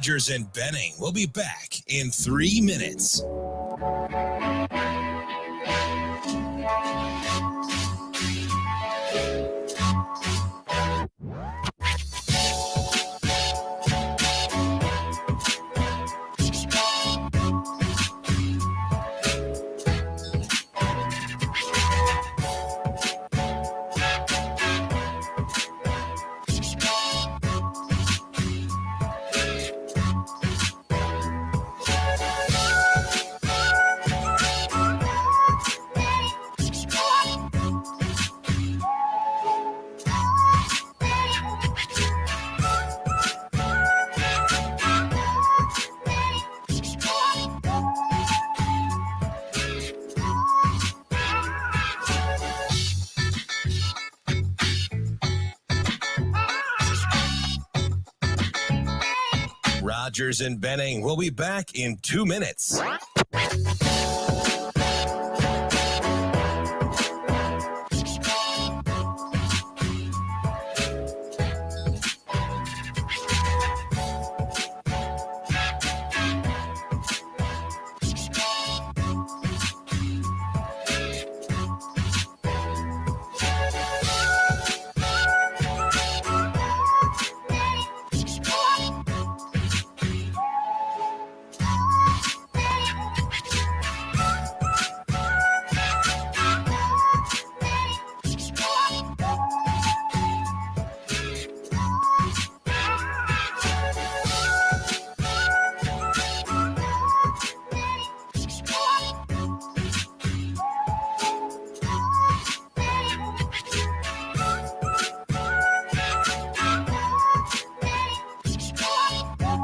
Rogers and Benning will be back in 3 minutes. Rogers and Benning will be back in 2 minutes.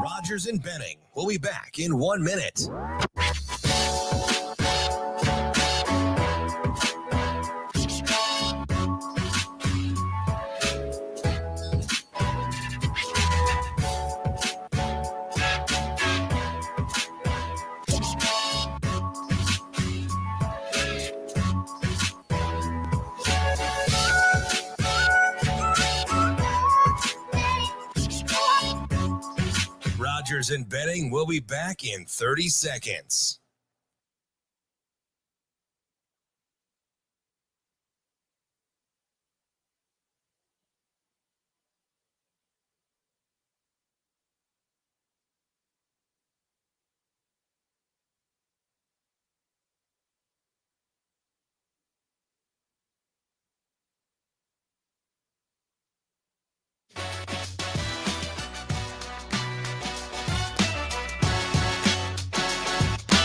Rogers and Benning will be back in 1 minute. Rogers and Benning will be back in 30 seconds.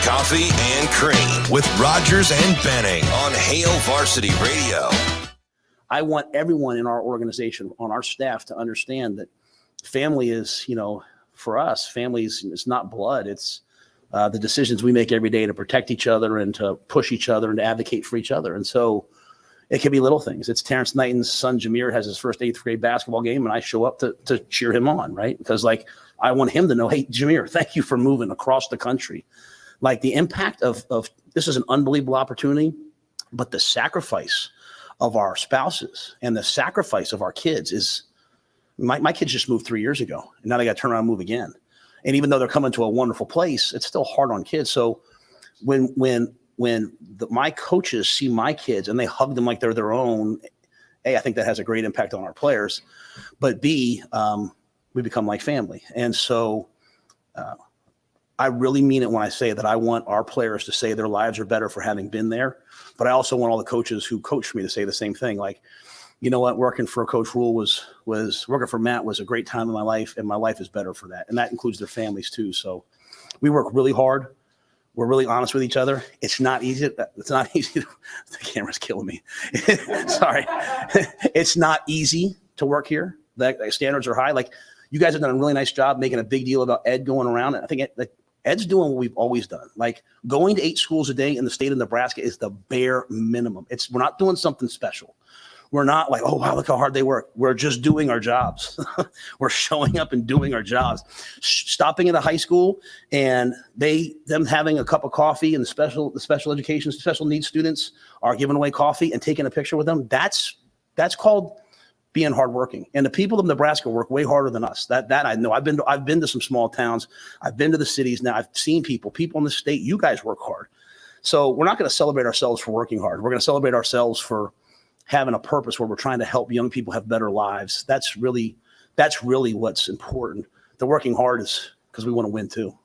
Coffee and Cream with Rogers and Benning on Hail Varsity Radio. I want everyone in our organization, on our staff, to understand that family is, for us, family is not blood. It's the decisions we make every day to protect each other and to push each other and to advocate for each other. And so it can be little things. It's Terrence Knighton's son, Jameer, has his first 8th grade basketball game, and I show up to cheer him on, right? Because, I want him to know, hey, Jameer, thank you for moving across the country. The impact of this is an unbelievable opportunity, but the sacrifice of our spouses and the sacrifice of our kids is my kids just moved 3 years ago, and now they got to turn around and move again. And even though they're coming to a wonderful place, it's still hard on kids. So when my coaches see my kids and they hug them like they're their own, A, I think that has a great impact on our players, but B, we become like family. And so I really mean it when I say that I want our players to say their lives are better for having been there. But I also want all the coaches who coach for me to say the same thing. You know what? Working for Coach Rhule was working for Matt was a great time in my life, and my life is better for that. And that includes their families too. So we work really hard. We're really honest with each other. It's not easy. It's not easy. The camera's killing me. Sorry. It's not easy to work here. The standards are high. You guys have done a really nice job making a big deal about Ed going around. And I think Ed's doing what we've always done. Going to 8 schools a day in the state of Nebraska is the bare minimum. We're not doing something special. We're not oh, wow, look how hard they work. We're just doing our jobs. We're showing up and doing our jobs. Stopping at a high school and them having a cup of coffee, and the special education, special needs students are giving away coffee and taking a picture with them. That's called being hardworking. And the people of Nebraska work way harder than us. That I know. I've been to some small towns. I've been to the cities now. I've seen people in the state. You guys work hard. So we're not going to celebrate ourselves for working hard. We're going to celebrate ourselves for having a purpose where we're trying to help young people have better lives. That's really what's important. The working hard is because we want to win too.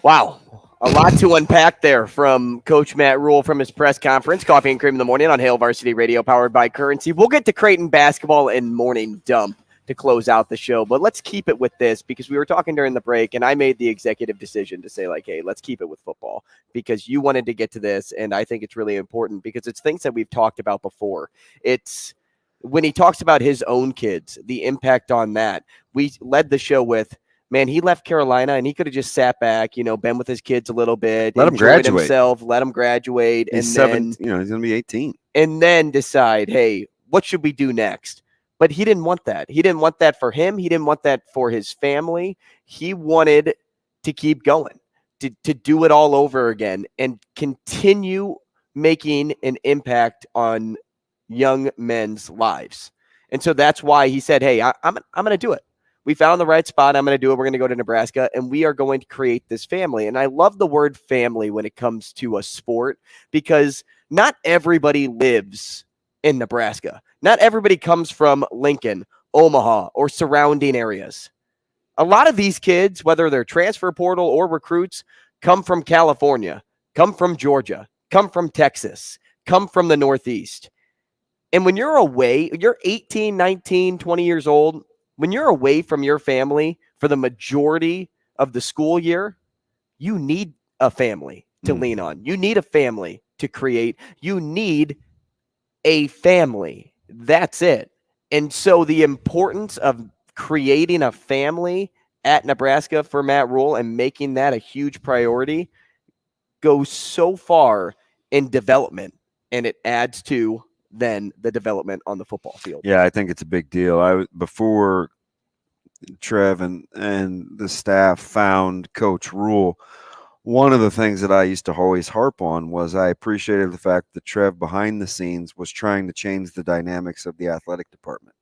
Wow. A lot to unpack there from Coach Matt Rhule from his press conference. Coffee and Cream in the morning on Hail Varsity Radio, powered by Currency. We'll get to Creighton basketball and morning dump to close out the show, but let's keep it with this because we were talking during the break and I made the executive decision to say, like, hey, let's keep it with football because you wanted to get to this. And I think it's really important because it's things that we've talked about before. It's when he talks about his own kids, the impact on that. We led the show with, man, he left Carolina and he could have just sat back, been with his kids a little bit, let him graduate himself, let him graduate. He's then, he's going to be 18. And then decide, hey, what should we do next? But he didn't want that. He didn't want that for him. He didn't want that for his family. He wanted to keep going, to do it all over again and continue making an impact on young men's lives. And so that's why he said, hey, I'm going to do it. We found the right spot. I'm going to do it. We're going to go to Nebraska and we are going to create this family. And I love the word family when it comes to a sport because not everybody lives in Nebraska. Not everybody comes from Lincoln, Omaha, or surrounding areas. A lot of these kids, whether they're transfer portal or recruits, come from California, come from Georgia, come from Texas, come from the Northeast. And when you're away, you're 18, 19, 20 years old, when you're away from your family for the majority of the school year, you need a family to lean on. You need a family to create. You need a family. That's it. And so the importance of creating a family at Nebraska for Matt Rhule and making that a huge priority goes so far in development, and it adds to then the development on the football field. Yeah, I think it's a big deal. Before Trev and the staff found Coach Rhule, one of the things that I used to always harp on was I appreciated the fact that Trev behind the scenes was trying to change the dynamics of the athletic department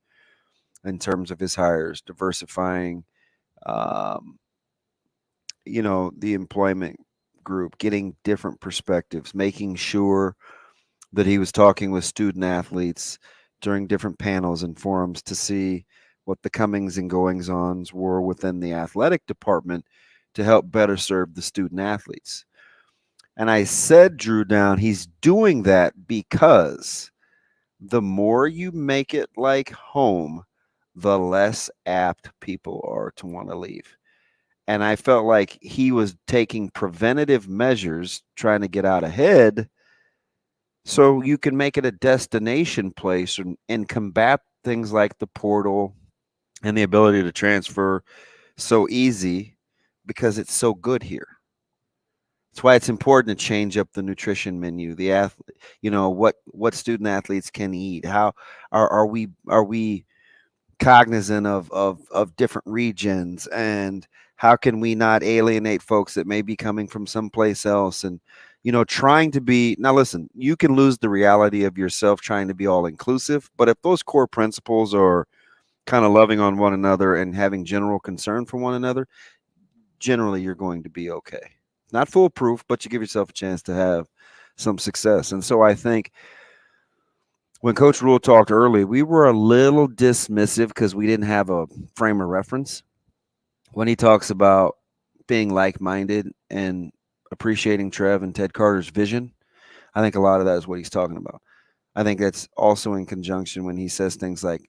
in terms of his hires, diversifying, the employment group, getting different perspectives, making sure that he was talking with student athletes during different panels and forums to see what the comings and goings ons were within the athletic department to help better serve the student athletes. And I said, Drew Down, he's doing that because the more you make it like home, the less apt people are to want to leave. And I felt like he was taking preventative measures, trying to get out ahead so you can make it a destination place and combat things like the portal and the ability to transfer so easy because it's so good here. That's why it's important to change up the nutrition menu, the athlete, what student athletes can eat. How are we cognizant of different regions, and how can we not alienate folks that may be coming from someplace else? And trying to be, now listen, you can lose the reality of yourself trying to be all inclusive, but if those core principles are kind of loving on one another and having general concern for one another, generally you're going to be okay. Not foolproof, but you give yourself a chance to have some success. And so I think when Coach Rhule talked early, we were a little dismissive because we didn't have a frame of reference. When he talks about being like-minded and appreciating Trev and Ted Carter's vision, I think a lot of that is what he's talking about. I think that's also in conjunction when he says things like,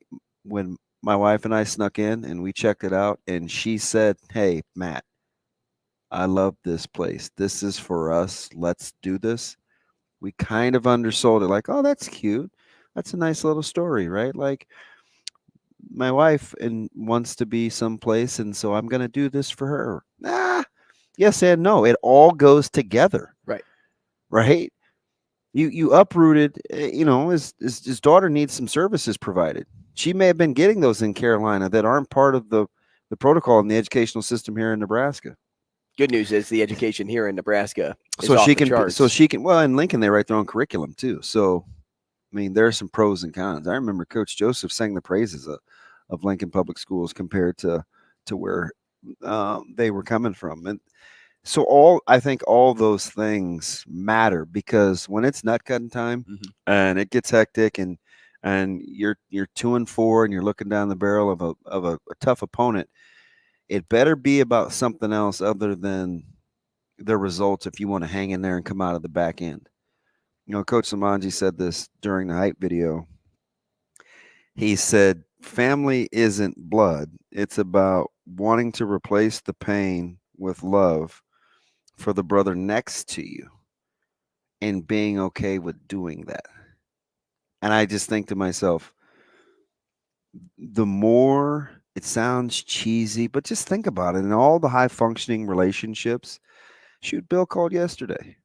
when my wife and I snuck in and we checked it out and she said, hey, Matt, I love this place. This is for us. Let's do this. We kind of undersold it. Like, oh, that's cute. That's a nice little story, right? Like, my wife wants to be someplace, and so I'm going to do this for her. Yes and no. It all goes together. Right? You uprooted, his daughter needs some services provided. She may have been getting those in Carolina that aren't part of the protocol in the educational system here in Nebraska. Good news is the education here in Nebraska is so off she the can charts. well, in Lincoln they write their own curriculum too. So mean, there are some pros and cons. I remember Coach Joseph sang the praises of Lincoln Public Schools compared to where they were coming from. And so I think all those things matter, because when it's nut cutting time and it gets hectic and you're 2-4 and you're looking down the barrel of a tough opponent, it better be about something else other than the results if you want to hang in there and come out of the back end. You know, Coach Samanji said this during the hype video. He said, family isn't blood. It's about wanting to replace the pain with love for the brother next to you and being okay with doing that. And I just think to myself, the more, it sounds cheesy, but just think about it. In all the high functioning relationships, shoot, Bill called yesterday.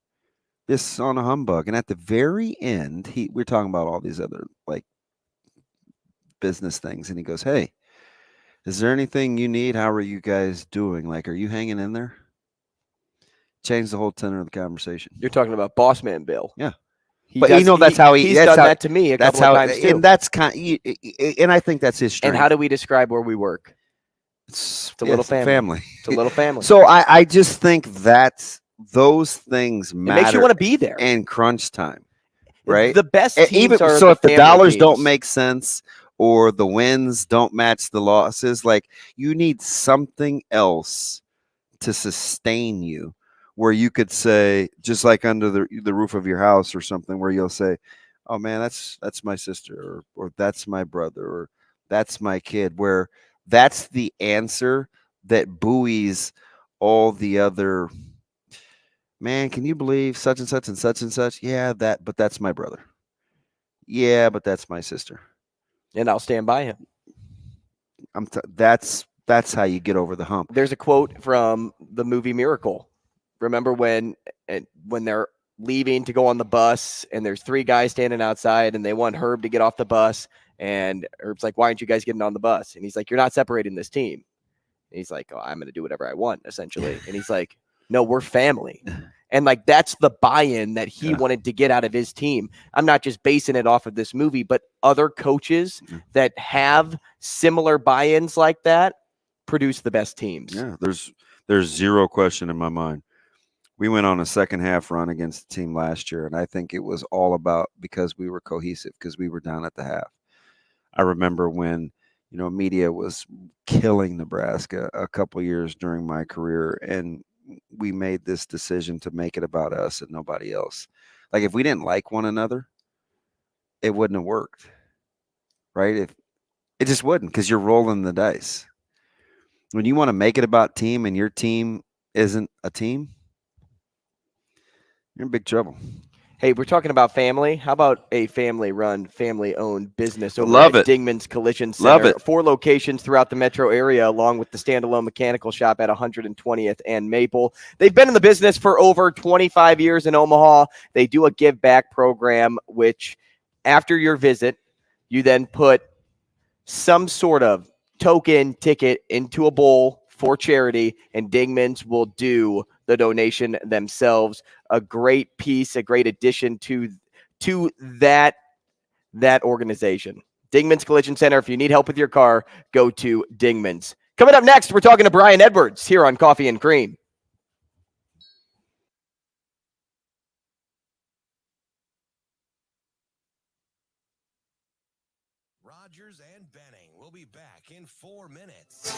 This on a humbug. And at the very end, we're talking about all these other like business things. And he goes, hey, is there anything you need? How are you guys doing? Like, are you hanging in there? Changed the whole tenor of the conversation. You're talking about Boss Man Bill. Yeah. But that's how he's done that to me a couple of times too. And that's and I think that's his strength. And how do we describe where we work? It's a little family. It's a little family. So I just think those things matter. It makes you want to be there. And crunch time, right? The best teams even are so. If the dollars teams. don't make sense or the wins don't match the losses, like, you need something else to sustain you, where you could say, just like under the roof of your house or something, where you'll say, oh man, that's my sister, or that's my brother, or that's my kid, where that's the answer that buoys all the other. Man, can you believe such and such and such and such? Yeah, but that's my brother. Yeah, but that's my sister. And I'll stand by him. That's how you get over the hump. There's a quote from the movie Miracle. Remember when they're leaving to go on the bus and there's 3 guys standing outside and they want Herb to get off the bus, and Herb's like, why aren't you guys getting on the bus? And he's like, you're not separating this team. And he's like, oh, I'm going to do whatever I want, essentially. And he's like, no, we're family. And like, that's the buy-in that he wanted to get out of his team. I'm not just basing it off of this movie, but other coaches that have similar buy-ins like that produce the best teams. Yeah, there's zero question in my mind. We went on a second half run against the team last year, and I think it was all about because we were cohesive, because we were down at the half. I remember when, media was killing Nebraska a couple years during my career, and we made this decision to make it about us and nobody else. Like, if we didn't like one another, it wouldn't have worked, right? It just wouldn't, because you're rolling the dice. When you want to make it about team and your team isn't a team, you're in big trouble. Hey, we're talking about family. How about a family-run, family-owned business over Love at it. Dingman's Collision Center? Love it. 4 locations throughout the metro area, along with the standalone mechanical shop at 120th and Maple. They've been in the business for over 25 years in Omaha. They do a give-back program, which after your visit, you then put some sort of token ticket into a bowl for charity, and Dingman's will do the donation themselves. A great piece, a great addition to that organization. Dingman's Collision Center. If you need help with your car, go to Dingman's. Coming up next, we're talking to Brian Edwards here on Coffee and Cream. Rogers and Benning will be back in 4 minutes.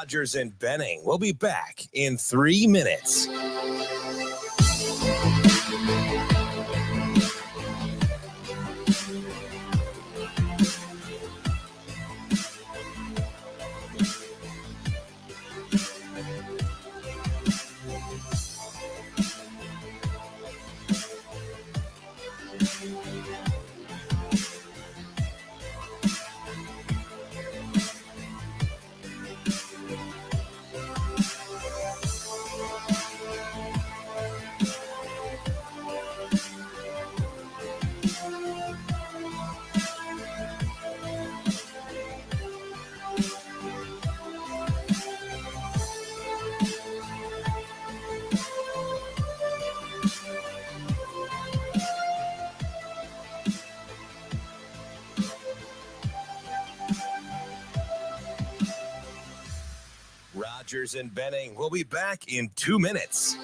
Rogers and Benning will be back in 3 minutes. Rogers and Benning will be back in 2 minutes.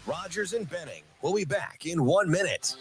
Rogers and Benning will be back in 1 minute.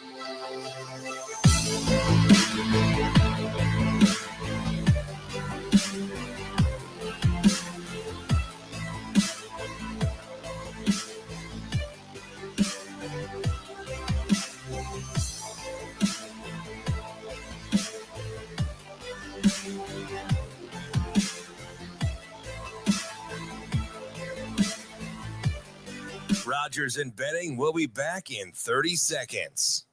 Rogers and Benning will be back in 30 seconds.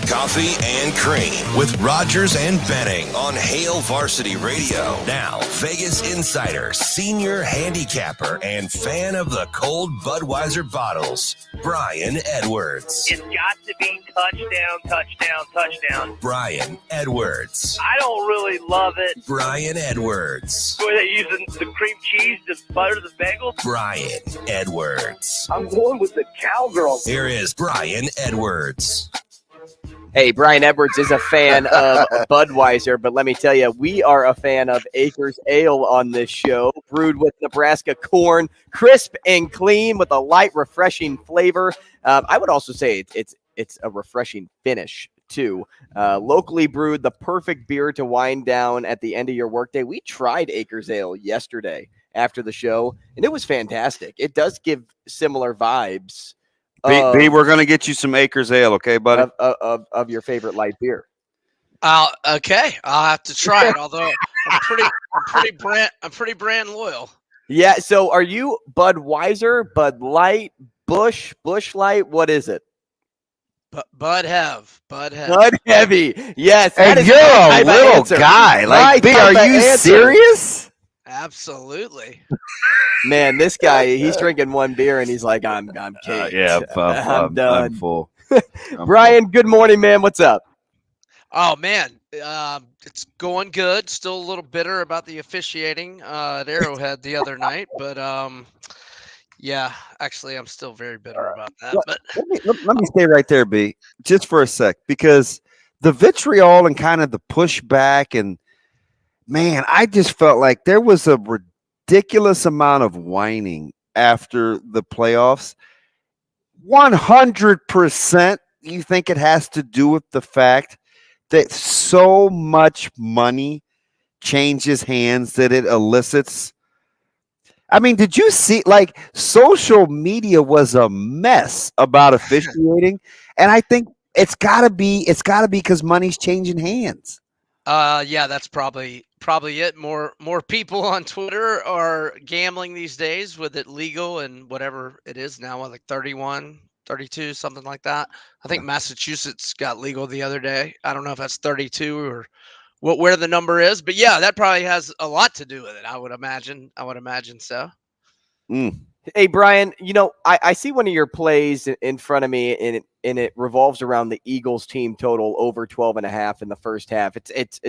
Coffee and Cream with Rogers and Benning on Hail Varsity Radio. Now, Vegas insider, senior handicapper, and fan of the cold Budweiser bottles, Brian Edwards. It's got to be touchdown, touchdown, touchdown. Brian Edwards. I don't really love it. Brian Edwards. Were they using the cream cheese to butter the bagel? Brian Edwards. I'm going with the cowgirl. Here is Brian Edwards. Hey, Brian Edwards is a fan of Budweiser, but let me tell you, we are a fan of Acres Ale on this show, brewed with Nebraska corn, crisp and clean with a light, refreshing flavor. I would also say it's a refreshing finish too. Locally brewed, the perfect beer to wind down at the end of your workday. We tried Acres Ale yesterday after the show, and it was fantastic. It does give similar vibes. B, we're going to get you some Acres Ale, okay, buddy? Of your favorite light beer. Okay, I'll have to try it. Although I'm pretty brand loyal. Yeah. So, are you Budweiser, Bud Light, Bush Light? What is it? Bud Heavy. Bud Heavy. Yes. And you're a little guy. Like, B, are you serious? Absolutely. Man, this guy, he's drinking one beer and he's like, I'm caked. I'm done. I'm full. Brian, good morning, man. What's up? Oh, man. It's going good. Still a little bitter about the officiating at Arrowhead the other night. But, yeah, actually, I'm still very bitter about that. But let me stay right there, B, just for a sec. Because the vitriol and kind of the pushback and, man, I just felt like there was a ridiculous amount of whining after the playoffs. 100% you think it has to do with the fact that so much money changes hands that it elicits. I mean, did you see, like, social media was a mess about officiating, and I think it's gotta be because money's changing hands. Yeah, that's probably it. More people on Twitter are gambling these days with it legal and whatever it is now, like 31, 32, something like that. I think Massachusetts got legal the other day. I don't know if that's 32 or where the number is, but yeah, that probably has a lot to do with it. I would imagine. So. Mm. Hey, Brian, I see one of your plays in front of me, and it revolves around the Eagles team total over 12.5 in the first half. It's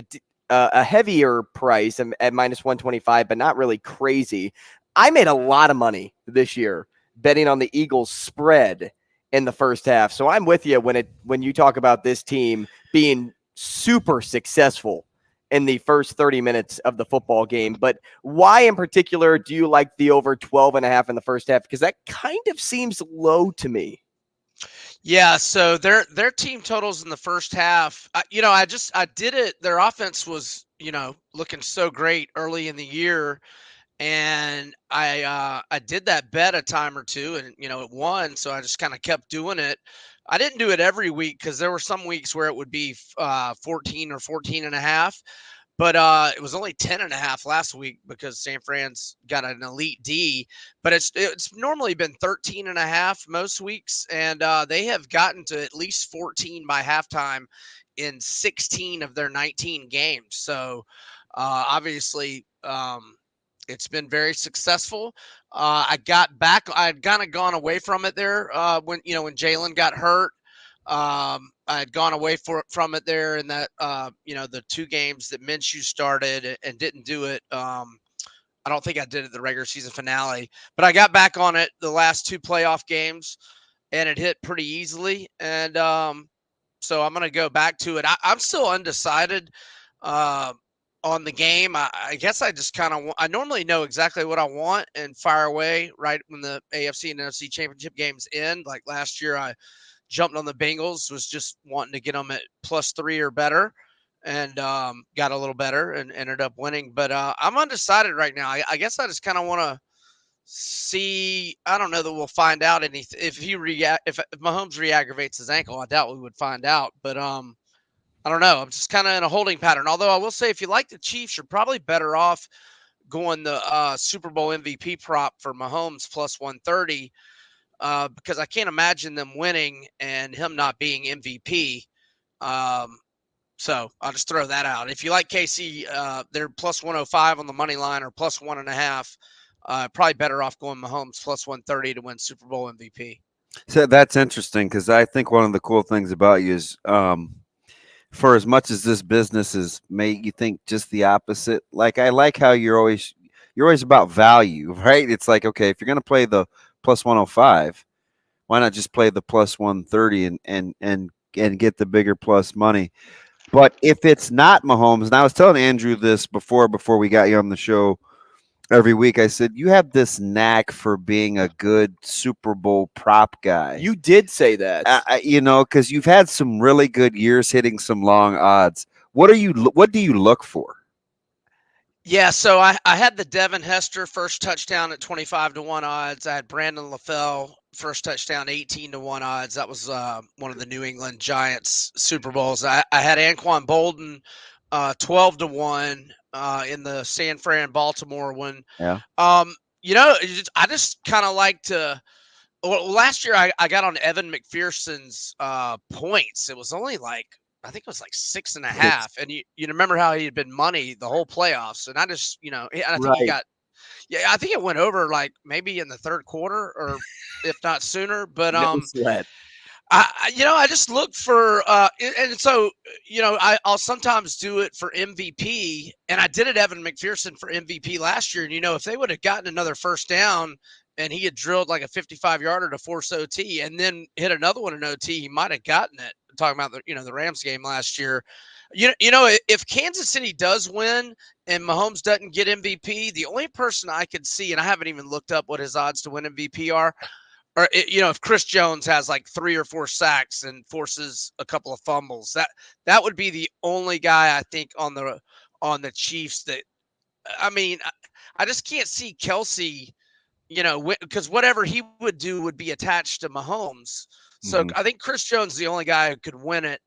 a heavier price at minus 125, but not really crazy. I made a lot of money this year betting on the Eagles spread in the first half. So I'm with you when you talk about this team being super successful in the first 30 minutes of the football game. But why in particular do you like the over 12.5 in the first half? Because that kind of seems low to me. Yeah, so their team totals in the first half, I did it. Their offense was, looking so great early in the year, and I did that bet a time or two, and it won, so I just kind of kept doing it. I didn't do it every week because there were some weeks where it would be 14 or 14 and a half. But it was only 10.5 last week because San Fran's got an elite D. But it's normally been 13.5 most weeks, and they have gotten to at least 14 by halftime in 16 of their 19 games. So obviously, it's been very successful. I got back. I had kind of gone away from it there when Jalen got hurt. I had gone away from it there in that the two games that Minshew started and didn't do it. I don't think I did it the regular season finale, but I got back on it the last two playoff games, and it hit pretty easily. And so I'm gonna go back to it. I'm still undecided on the game. I guess I just kind of I normally know exactly what I want and fire away right when the AFC and NFC championship games end. Like last year, I jumped on the Bengals, was just wanting to get them at +3 or better, and got a little better and ended up winning. But I'm undecided right now. I guess I just kind of want to see. I don't know that we'll find out anything if if Mahomes re-aggravates his ankle. I doubt we would find out. But I don't know. I'm just kind of in a holding pattern. Although I will say, if you like the Chiefs, you're probably better off going the Super Bowl MVP prop for Mahomes +130. Because I can't imagine them winning and him not being MVP. So I'll just throw that out. If you like KC, they're +105 on the money line or +1.5. Probably better off going Mahomes +130 to win Super Bowl MVP. So that's interesting because I think one of the cool things about you is, for as much as this business is made you think just the opposite. Like I like how you're always about value, right? It's like, okay, if you're going to play the +105, why not just play the +130 and get the bigger plus money? But if it's not Mahomes, and I was telling Andrew this before we got you on the show every week, I said, you have this knack for being a good Super Bowl prop guy. You did say that. Because you've had some really good years hitting some long odds. What do you look for? Yeah, so I had the Devin Hester first touchdown at 25-1 odds. I had Brandon LaFell first touchdown 18-1 odds. That was one of the New England Giants Super Bowls. I had Anquan Bolden 12-1 in the San Fran Baltimore one. Yeah. I just kind of like to. Well, last year I got on Evan McPherson's points. It was only I think it was 6.5. And you remember how he had been money the whole playoffs. And I just, and I think he got, I think it went over maybe in the third quarter or if not sooner. But no sweat. I just look for and so I'll sometimes do it for MVP, and I did it Evan McPherson for MVP last year. And if they would have gotten another first down and he had drilled like a 55-yarder to force OT and then hit another one in OT, he might have gotten it. I'm talking about the Rams game last year. If Kansas City does win and Mahomes doesn't get MVP, the only person I could see, and I haven't even looked up what his odds to win MVP are or if Chris Jones has like 3 or 4 sacks and forces a couple of fumbles, that would be the only guy I think on the Chiefs that, I mean, I just can't see Kelsey, because whatever he would do would be attached to Mahomes. So I think Chris Jones is the only guy who could win it,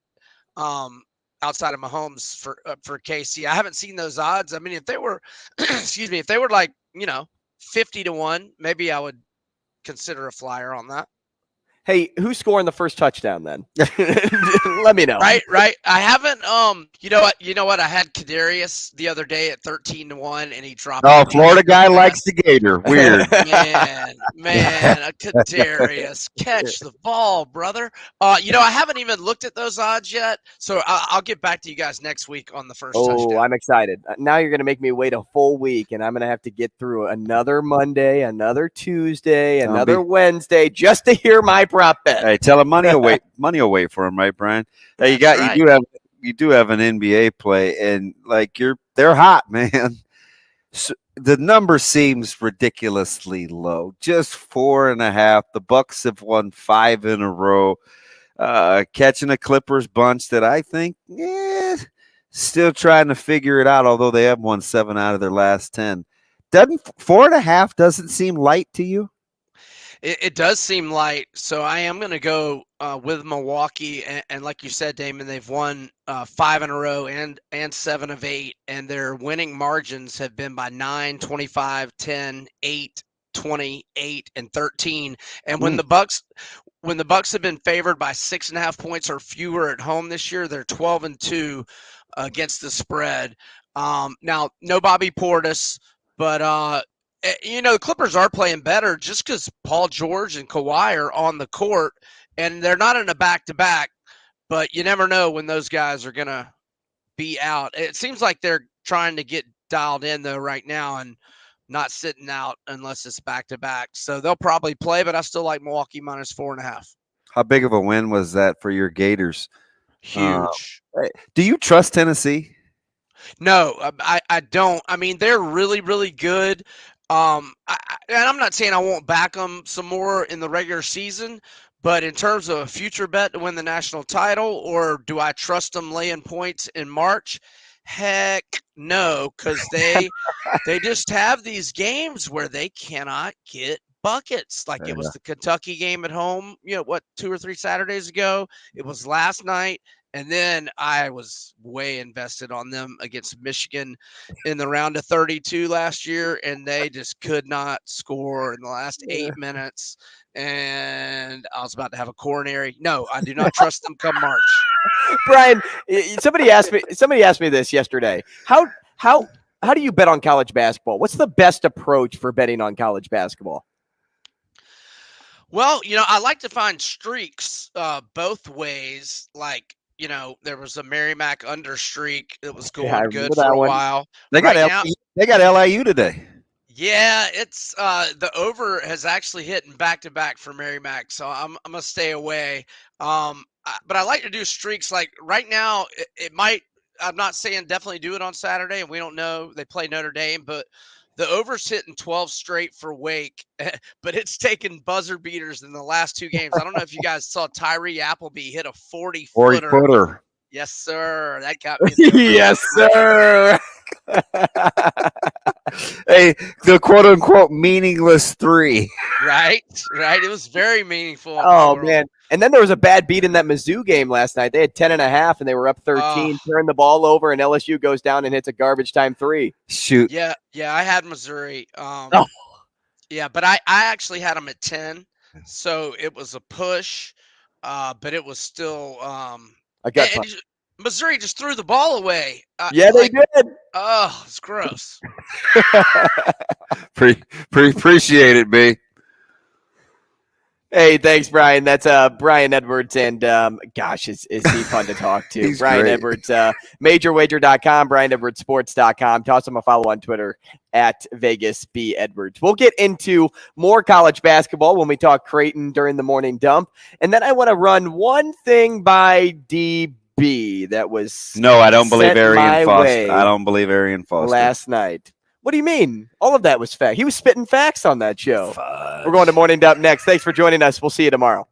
outside of Mahomes for KC. I haven't seen those odds. I mean, if they were, excuse me, if they were like 50-1, maybe I would consider a flyer on that. Hey, who's scoring the first touchdown then? Let me know. Right. I haven't. You know what? I had Kadarius the other day at 13-1, and he dropped. Oh, Florida guy likes the Gator. Weird. Man, a Kadarius, catch the ball, brother. I haven't even looked at those odds yet, so I'll get back to you guys next week on the first touchdown. Oh, I'm excited. Now you're going to make me wait a full week, and I'm going to have to get through another Monday, another Tuesday, another Wednesday just to hear my prop bet. Hey, tell him money will wait for him, right, Brian? Hey, you do have an NBA play, and like they're hot, man. So the number seems ridiculously low, just 4.5. The Bucks have won 5 in a row, catching a Clippers bunch that I think, still trying to figure it out. Although they have won 7 out of their last 10, 4.5 doesn't seem light to you? It does seem light, so I am going to go with Milwaukee. And like you said, Damon, they've won 5 in a row and 7 of 8, and their winning margins have been by 9, 25, 10, 8, 20, 8, and 13. And when the Bucks have been favored by 6.5 points or fewer at home this year, they're 12-2 against the spread. Now, no Bobby Portis, but the Clippers are playing better just because Paul George and Kawhi are on the court, and they're not in a back-to-back, but you never know when those guys are going to be out. It seems like they're trying to get dialed in, though, right now and not sitting out unless it's back-to-back. So they'll probably play, but I still like Milwaukee minus 4.5. How big of a win was that for your Gators? Huge. Do you trust Tennessee? No, I don't. I mean, they're really, really good. And I'm not saying I won't back them some more in the regular season, but in terms of a future bet to win the national title, or do I trust them laying points in March? Heck no, because they just have these games where they cannot get buckets. Like it was the Kentucky game at home, 2 or 3 Saturdays ago. It was last night. And then I was way invested on them against Michigan in the round of 32 last year, and they just could not score in the last 8 minutes. And I was about to have a coronary. No, I do not trust them come March. Brian, somebody asked me this yesterday. How do you bet on college basketball? What's the best approach for betting on college basketball? Well, I like to find streaks both ways. Like, there was a Merrimack under streak that was going good for a while. They got LIU today. Yeah, it's the over has actually hit in back-to-back for Merrimack, so I'm gonna stay away. But I like to do streaks. Like right now, it might. I'm not saying definitely do it on Saturday, and we don't know. They play Notre Dame, but the over's hitting 12 straight for Wake, but it's taken buzzer beaters in the last 2 games. I don't know if you guys saw Tyree Appleby hit a 40-footer. Yes, sir. That got me. Yes, sir. Hey, the quote-unquote meaningless 3. Right. It was very meaningful. Oh, man. And then there was a bad beat in that Mizzou game last night. They had 10.5, and they were up 13, turn the ball over, and LSU goes down and hits a garbage time 3. Shoot. Yeah, I had Missouri. Yeah, but I actually had them at 10, so it was a push, but it was still Missouri just threw the ball away. Yeah, they did. Oh, it's gross. Appreciate it, B. Hey, thanks, Brian. That's Brian Edwards, and gosh, is he fun to talk to? He's Brian great. Edwards, MajorWager.com, BrianEdwardsSports.com. Toss him a follow on Twitter at Vegas B Edwards. We'll get into more college basketball when we talk Creighton during the morning dump, and then I want to run one thing by DB that was I don't believe Arian Foster. I don't believe Arian Foster last night. What do you mean? All of that was fact. He was spitting facts on that show. We're going to Morning Dump next. Thanks for joining us. We'll see you tomorrow.